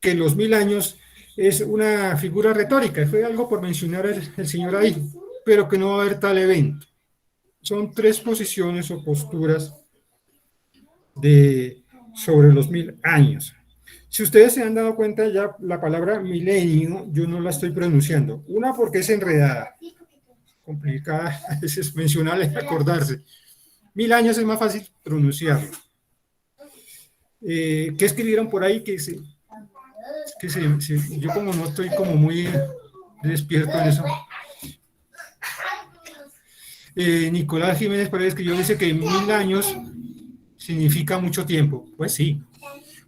que los 1000 años es una figura retórica, fue algo por mencionar el señor ahí, pero que no va a haber tal evento. Son 3 posiciones o posturas sobre los 1000 años. Si ustedes se han dado cuenta, ya la palabra milenio yo no la estoy pronunciando. Una, porque es enredada, complicada, a veces mencionarla y acordarse. 1000 años es más fácil pronunciarlo. ¿Qué escribieron por ahí? Yo como no estoy como muy despierto en eso. Nicolás Jiménez por ahí escribió, dice que 1000 años significa mucho tiempo. Pues sí.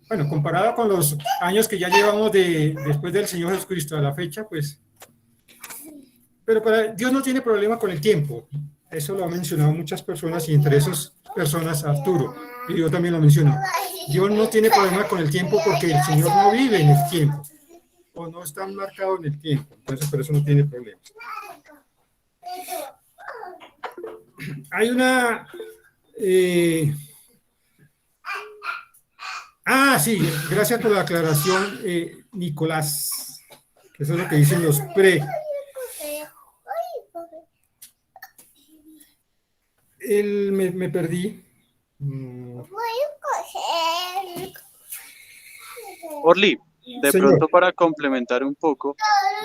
Bueno, comparado con los años que ya llevamos después del Señor Jesucristo a la fecha, pues... Pero Dios no tiene problema con el tiempo. Eso lo han mencionado muchas personas y entre esas personas Arturo. Y yo también lo menciono. Dios no tiene problema con el tiempo porque el Señor no vive en el tiempo. O no está marcado en el tiempo. Entonces por eso no tiene problema. Hay una... sí, gracias por la aclaración, Nicolás. Eso es lo que dicen los me perdí. Orly, de Señor. pronto para complementar un poco,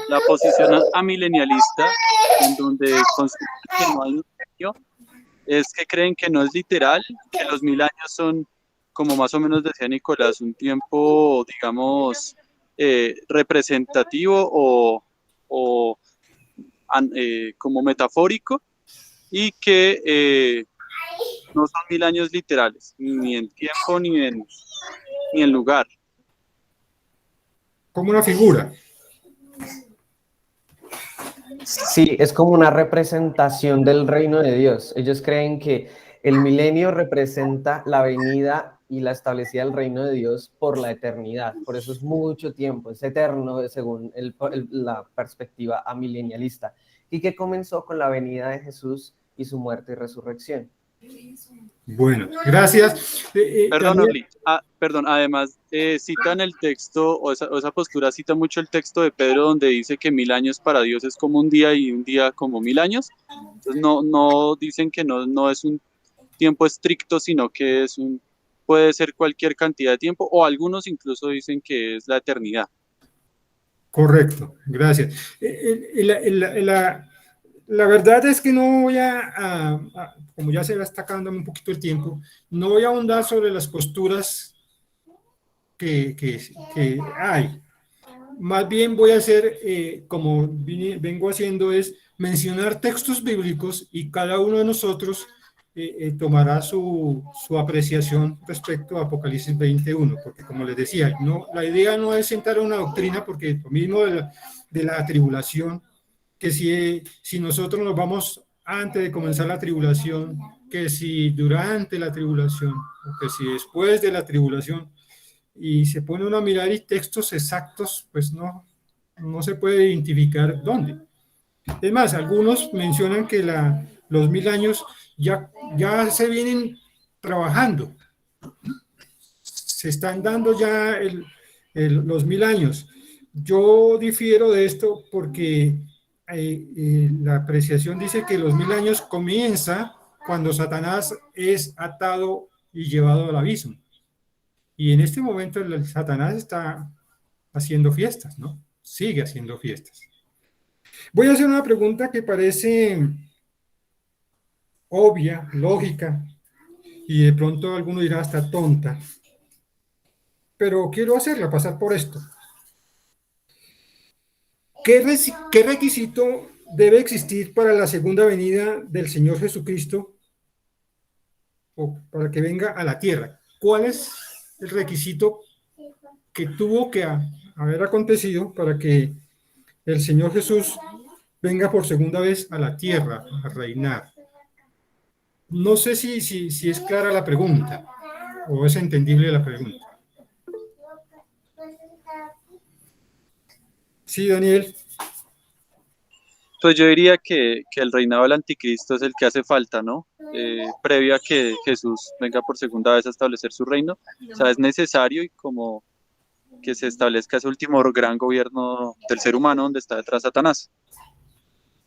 la posición amilenialista, en donde consideran que no hay milenio, es que creen que no es literal, que los 1000 años son, como más o menos decía Nicolás, un tiempo, digamos, representativo o como metafórico, y que no son 1000 años literales, ni en tiempo ni en lugar. Como una figura. Sí, es como una representación del reino de Dios. Ellos creen que el milenio representa la venida y la establecida del reino de Dios por la eternidad. Por eso es mucho tiempo, es eterno según la perspectiva amilenialista. Y que comenzó con la venida de Jesús y su muerte y resurrección. Bueno, gracias. Perdón, Daniel. Orly. Perdón, además citan el texto, o esa postura cita mucho el texto de Pedro donde dice que 1000 años para Dios es como un día y un día como 1000 años. Entonces no dicen que no es un tiempo estricto, sino que puede ser cualquier cantidad de tiempo, o algunos incluso dicen que es la eternidad. Correcto, gracias. La verdad es que no voy como ya se va está acabando un poquito el tiempo, no voy a ahondar sobre las posturas que hay. Más bien voy a hacer, como vengo haciendo, es mencionar textos bíblicos y cada uno de nosotros tomará su apreciación respecto a Apocalipsis 21, porque como les decía, la idea no es sentar una doctrina, porque lo mismo de la tribulación, que si nosotros nos vamos antes de comenzar la tribulación, que si durante la tribulación, o que si después de la tribulación, y se pone uno a mirar y textos exactos, pues no se puede identificar dónde. Es más, algunos mencionan que los 1000 años ya se vienen trabajando, se están dando ya los 1000 años. Yo difiero de esto porque la apreciación dice que los 1000 años comienza cuando Satanás es atado y llevado al abismo. Y en este momento el Satanás está haciendo fiestas, ¿no? Sigue haciendo fiestas. Voy a hacer una pregunta que parece obvia, lógica, y de pronto alguno dirá hasta tonta, pero quiero hacerla, pasar por esto. ¿Qué requisito debe existir para la segunda venida del Señor Jesucristo o para que venga a la tierra? ¿Cuál es el requisito que tuvo que haber acontecido para que el Señor Jesús venga por segunda vez a la tierra a reinar? No sé si es clara la pregunta o es entendible la pregunta. Sí, Daniel. Pues yo diría que el reinado del anticristo es el que hace falta, ¿no? Previo a que Jesús venga por segunda vez a establecer su reino. O sea, es necesario y como que se establezca ese último gran gobierno del ser humano donde está detrás Satanás.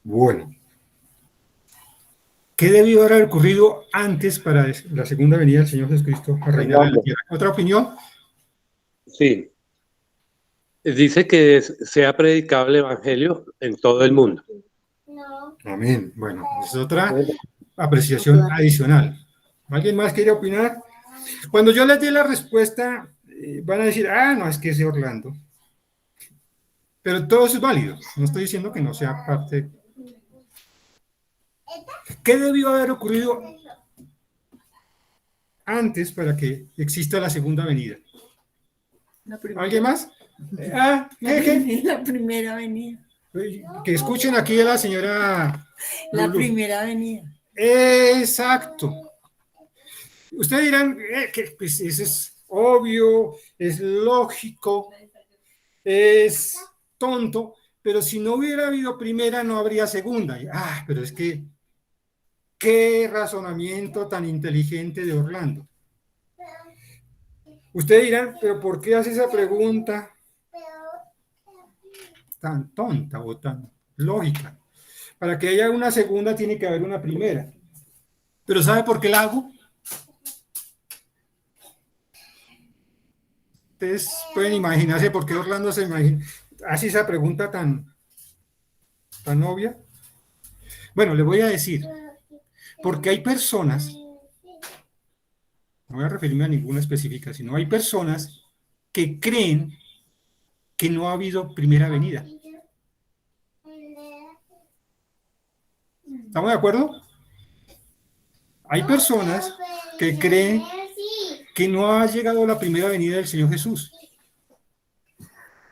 Bueno. ¿Qué debió haber ocurrido antes para la segunda venida del Señor Jesucristo a reinar en la tierra? ¿Otra opinión? Sí. Dice que sea predicado el evangelio en todo el mundo. Amén. Bueno, es otra apreciación adicional. ¿Alguien más quiere opinar? Cuando yo les dé la respuesta, van a decir, no, es que es de Orlando. Pero todo eso es válido. No estoy diciendo que no sea parte. ¿Qué debió haber ocurrido antes para que exista la segunda venida? ¿Alguien más? La primera venida. Que escuchen aquí a la señora La Lulu. primera venida. Exacto. Ustedes dirán que pues, eso es obvio, es lógico, es tonto, pero si no hubiera habido primera, no habría segunda. Pero es que, qué razonamiento tan inteligente de Orlando. Ustedes dirán, pero ¿por qué hace esa pregunta tan tonta o tan lógica? Para que haya una segunda tiene que haber una primera. ¿Pero sabe por qué la hago? Ustedes pueden imaginarse por qué Orlando hace esa pregunta tan obvia. Bueno, le voy a decir, porque hay personas, no voy a referirme a ninguna específica, sino hay personas que creen que no ha habido primera venida. ¿Estamos de acuerdo? Hay personas que creen que no ha llegado la primera venida del Señor Jesús.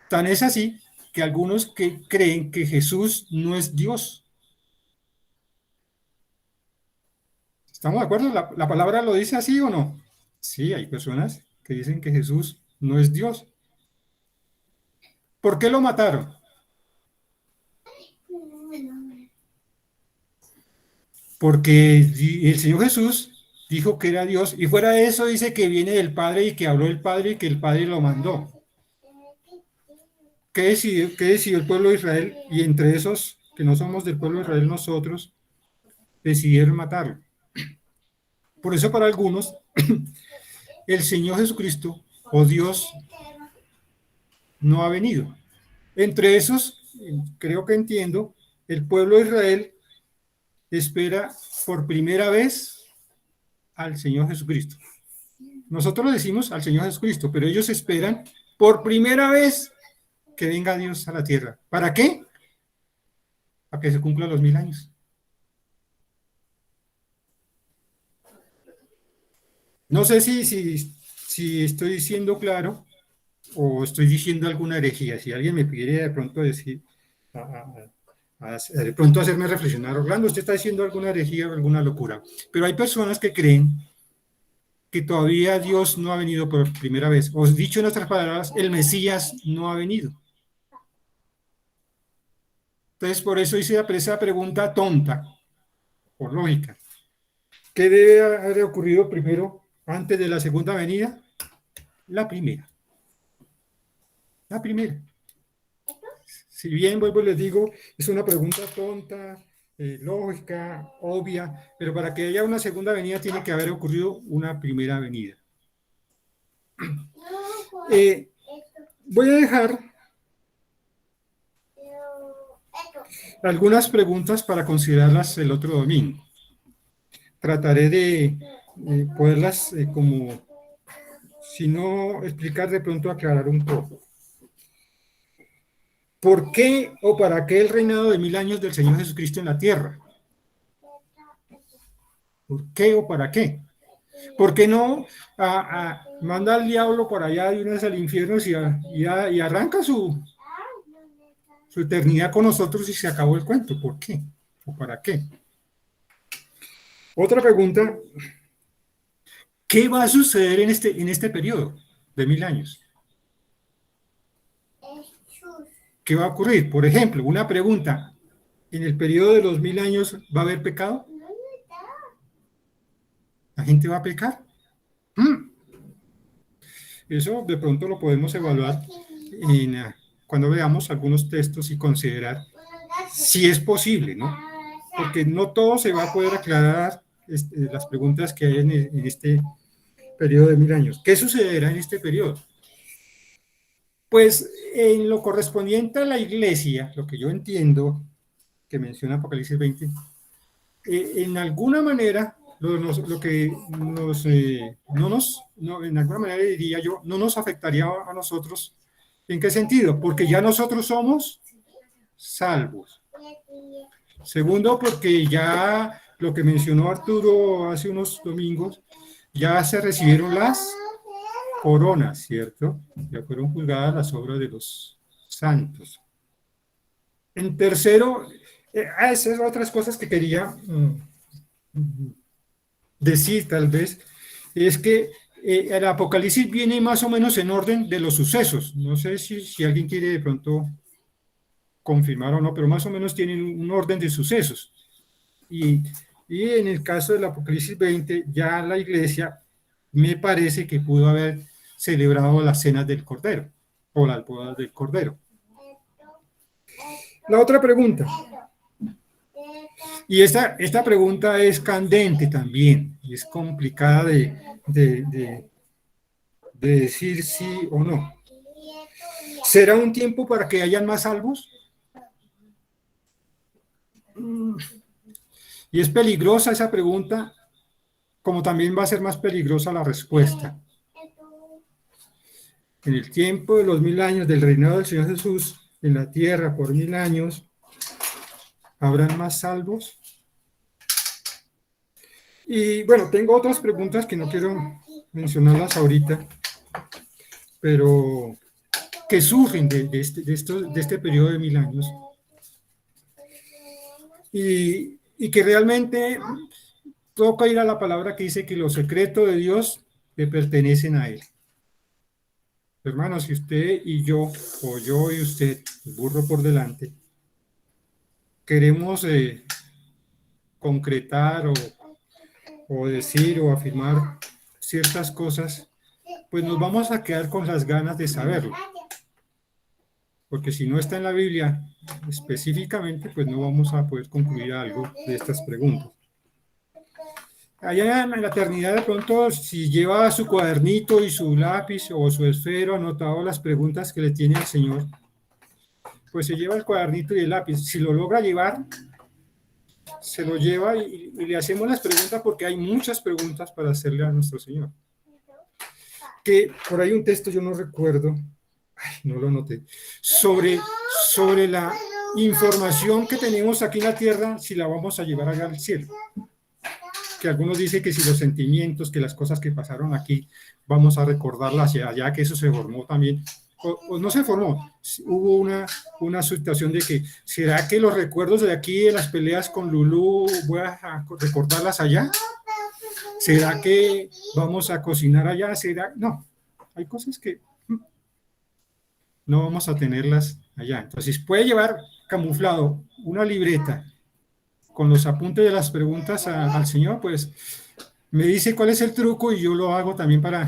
Tan es así que algunos que creen que Jesús no es Dios. ¿Estamos de acuerdo? ¿La palabra lo dice así o no? Sí, hay personas que dicen que Jesús no es Dios. ¿Por qué lo mataron? Porque el Señor Jesús dijo que era Dios, y fuera de eso dice que viene del Padre y que habló el Padre y que el Padre lo mandó. ¿Qué decidió el pueblo de Israel? Y entre esos que no somos del pueblo de Israel, nosotros decidieron matarlo. Por eso para algunos, el Señor Jesucristo o Dios no ha venido. Entre esos, creo que entiendo, el pueblo de Israel espera por primera vez al Señor Jesucristo. Nosotros le decimos al Señor Jesucristo, pero ellos esperan por primera vez que venga Dios a la tierra. ¿Para qué? Para que se cumplan los 1000 años. No sé si estoy diciendo claro o estoy diciendo alguna herejía. Si alguien me pidiera de pronto decir, de pronto hacerme reflexionar, Orlando, usted está diciendo alguna herejía o alguna locura. Pero hay personas que creen que todavía Dios no ha venido por primera vez. O dicho en otras palabras, el Mesías no ha venido. Entonces, por eso hice esa pregunta tonta, por lógica. ¿Qué debe haber ocurrido primero, antes de la segunda venida? La primera. La primera. Si bien, vuelvo y les digo, es una pregunta tonta, lógica, obvia, pero para que haya una segunda venida tiene que haber ocurrido una primera venida. Voy a dejar algunas preguntas para considerarlas el otro domingo. Trataré de poderlas como, si no explicar, de pronto aclarar un poco. ¿Por qué o para qué el reinado de 1000 años del Señor Jesucristo en la tierra? ¿Por qué o para qué? ¿Por qué no manda al diablo por allá de una vez al infierno y arranca su eternidad con nosotros y se acabó el cuento? ¿Por qué? ¿O para qué? Otra pregunta, ¿qué va a suceder en este periodo de 1000 años? ¿Qué va a ocurrir? Por ejemplo, una pregunta, ¿en el periodo de los 1000 años va a haber pecado? ¿La gente va a pecar? Eso de pronto lo podemos evaluar cuando veamos algunos textos y considerar si es posible, ¿no? Porque no todo se va a poder aclarar las preguntas que hay en este periodo de 1000 años. ¿Qué sucederá en este periodo? Pues en lo correspondiente a la iglesia, lo que yo entiendo que menciona Apocalipsis 20, en alguna manera, en alguna manera diría yo, no nos afectaría a nosotros. ¿En qué sentido? Porque ya nosotros somos salvos. Segundo, porque ya lo que mencionó Arturo hace unos domingos, ya se recibieron las coronas, ¿cierto? Ya fueron juzgadas las obras de los santos. En tercero, esas otras cosas que quería decir tal vez, es que el Apocalipsis viene más o menos en orden de los sucesos. No sé si alguien quiere de pronto confirmar o no, pero más o menos tienen un orden de sucesos. Y en el caso del Apocalipsis 20, ya la iglesia me parece que pudo haber celebrado las cenas del Cordero, o las bodas del Cordero. La otra pregunta, y esta pregunta es candente también, y es complicada de decir sí o no. ¿Será un tiempo para que hayan más salvos? Y es peligrosa esa pregunta, como también va a ser más peligrosa la respuesta. En el tiempo de los 1000 años del reinado del Señor Jesús en la tierra por 1000 años, ¿habrán más salvos? Y bueno, tengo otras preguntas que no quiero mencionarlas ahorita, pero que surgen de este periodo de 1000 años. Y que realmente toca ir a la palabra que dice que los secretos de Dios le pertenecen a Él. Hermanos, si usted y yo, o yo y usted, el burro por delante, queremos concretar o decir o afirmar ciertas cosas, pues nos vamos a quedar con las ganas de saberlo. Porque si no está en la Biblia específicamente, pues no vamos a poder concluir algo de estas preguntas. Allá en la eternidad, de pronto, si lleva su cuadernito y su lápiz o su esfero anotado las preguntas que le tiene al Señor, pues se lleva el cuadernito y el lápiz. Si lo logra llevar, se lo lleva y le hacemos las preguntas porque hay muchas preguntas para hacerle a nuestro Señor. Que por ahí un texto, yo no recuerdo, no lo anoté, sobre la información que tenemos aquí en la tierra, si la vamos a llevar allá al cielo. Que algunos dicen que si los sentimientos, que las cosas que pasaron aquí, vamos a recordarlas hacia allá, que eso se formó también, o no se formó, hubo una situación de que, ¿será que los recuerdos de aquí, de las peleas con Lulú, voy a recordarlas allá? ¿Será que vamos a cocinar allá? ¿Será? No, hay cosas que no vamos a tenerlas allá. Entonces, puede llevar camuflado una libreta con los apuntes de las preguntas al Señor, pues me dice cuál es el truco y yo lo hago también para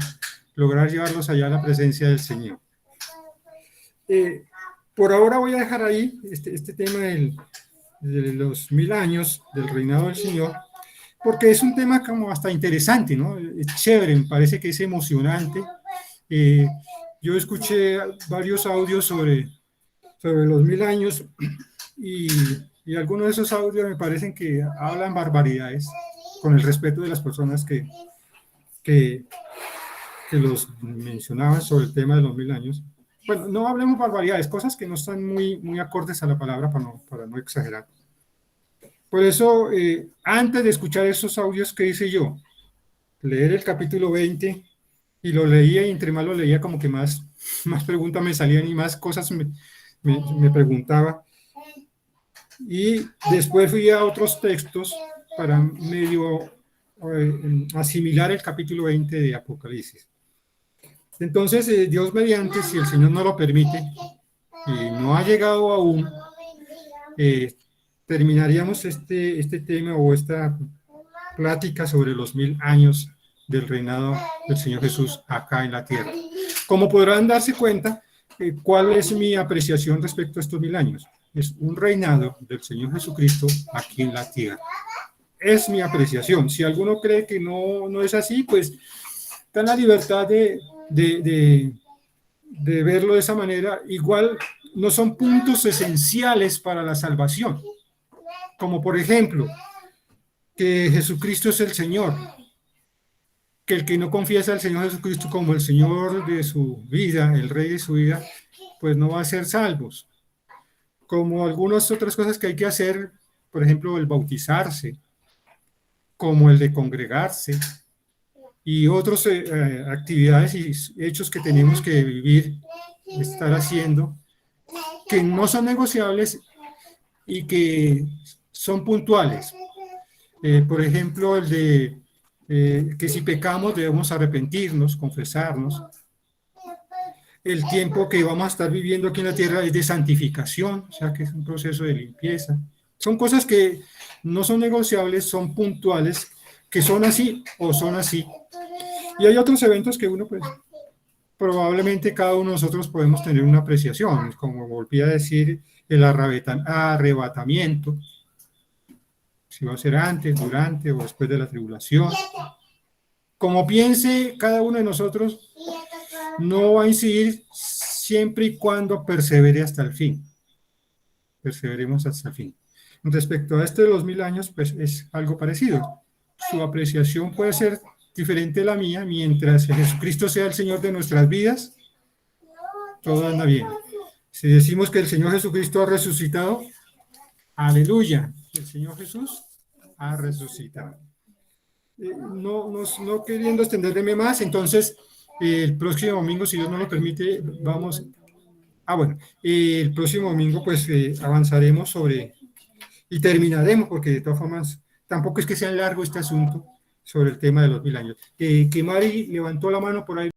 lograr llevarlos allá a la presencia del Señor. Por ahora voy a dejar ahí este tema de los 1000 años del reinado del Señor, porque es un tema como hasta interesante, ¿no? Es chévere, me parece que es emocionante. Yo escuché varios audios sobre los 1000 años y algunos de esos audios me parecen que hablan barbaridades, con el respeto de las personas que los mencionaban sobre el tema de los 1000 años. Bueno, no hablemos barbaridades, cosas que no están muy acordes a la palabra para no exagerar. Por eso, antes de escuchar esos audios, ¿qué hice yo? Leer el capítulo 20 y lo leía y entre más lo leía como que más preguntas me salían y más cosas me preguntaba. Y después fui a otros textos para medio asimilar el capítulo 20 de Apocalipsis. Entonces, Dios mediante, si el Señor no lo permite, y no ha llegado aún, terminaríamos este tema o esta plática sobre los 1000 años del reinado del Señor Jesús acá en la tierra. Como podrán darse cuenta, ¿cuál es mi apreciación respecto a estos 1000 años? Es un reinado del Señor Jesucristo aquí en la tierra. Es mi apreciación. Si alguno cree que no es así, pues está en la libertad de verlo de esa manera. Igual no son puntos esenciales para la salvación, como por ejemplo que Jesucristo es el Señor, que el que no confiesa al Señor Jesucristo como el Señor de su vida, el Rey de su vida, pues no va a ser salvos, como algunas otras cosas que hay que hacer, por ejemplo el bautizarse, como el de congregarse, y otras actividades y hechos que tenemos que vivir, estar haciendo, que no son negociables y que son puntuales. Por ejemplo, el de que si pecamos debemos arrepentirnos, confesarnos. El tiempo que vamos a estar viviendo aquí en la tierra es de santificación, o sea que es un proceso de limpieza. Son cosas que no son negociables, son puntuales, que son así o son así. Y hay otros eventos que uno, pues, probablemente cada uno de nosotros podemos tener una apreciación, como volví a decir, el arrebatamiento, si va a ser antes, durante o después de la tribulación. Como piense cada uno de nosotros, no va a incidir siempre y cuando persevere hasta el fin. Perseveremos hasta el fin. Respecto a este de los 1000 años, pues es algo parecido. Su apreciación puede ser diferente de la mía, mientras Jesucristo sea el Señor de nuestras vidas, todo anda bien. Si decimos que el Señor Jesucristo ha resucitado, aleluya, el Señor Jesús ha resucitado. No queriendo extenderme más, entonces el próximo domingo, si Dios no lo permite, vamos... bueno, el próximo domingo pues avanzaremos sobre... y terminaremos, porque de todas formas tampoco es que sea largo este asunto, sobre el tema de los 1000 años. Que Mari levantó la mano por ahí.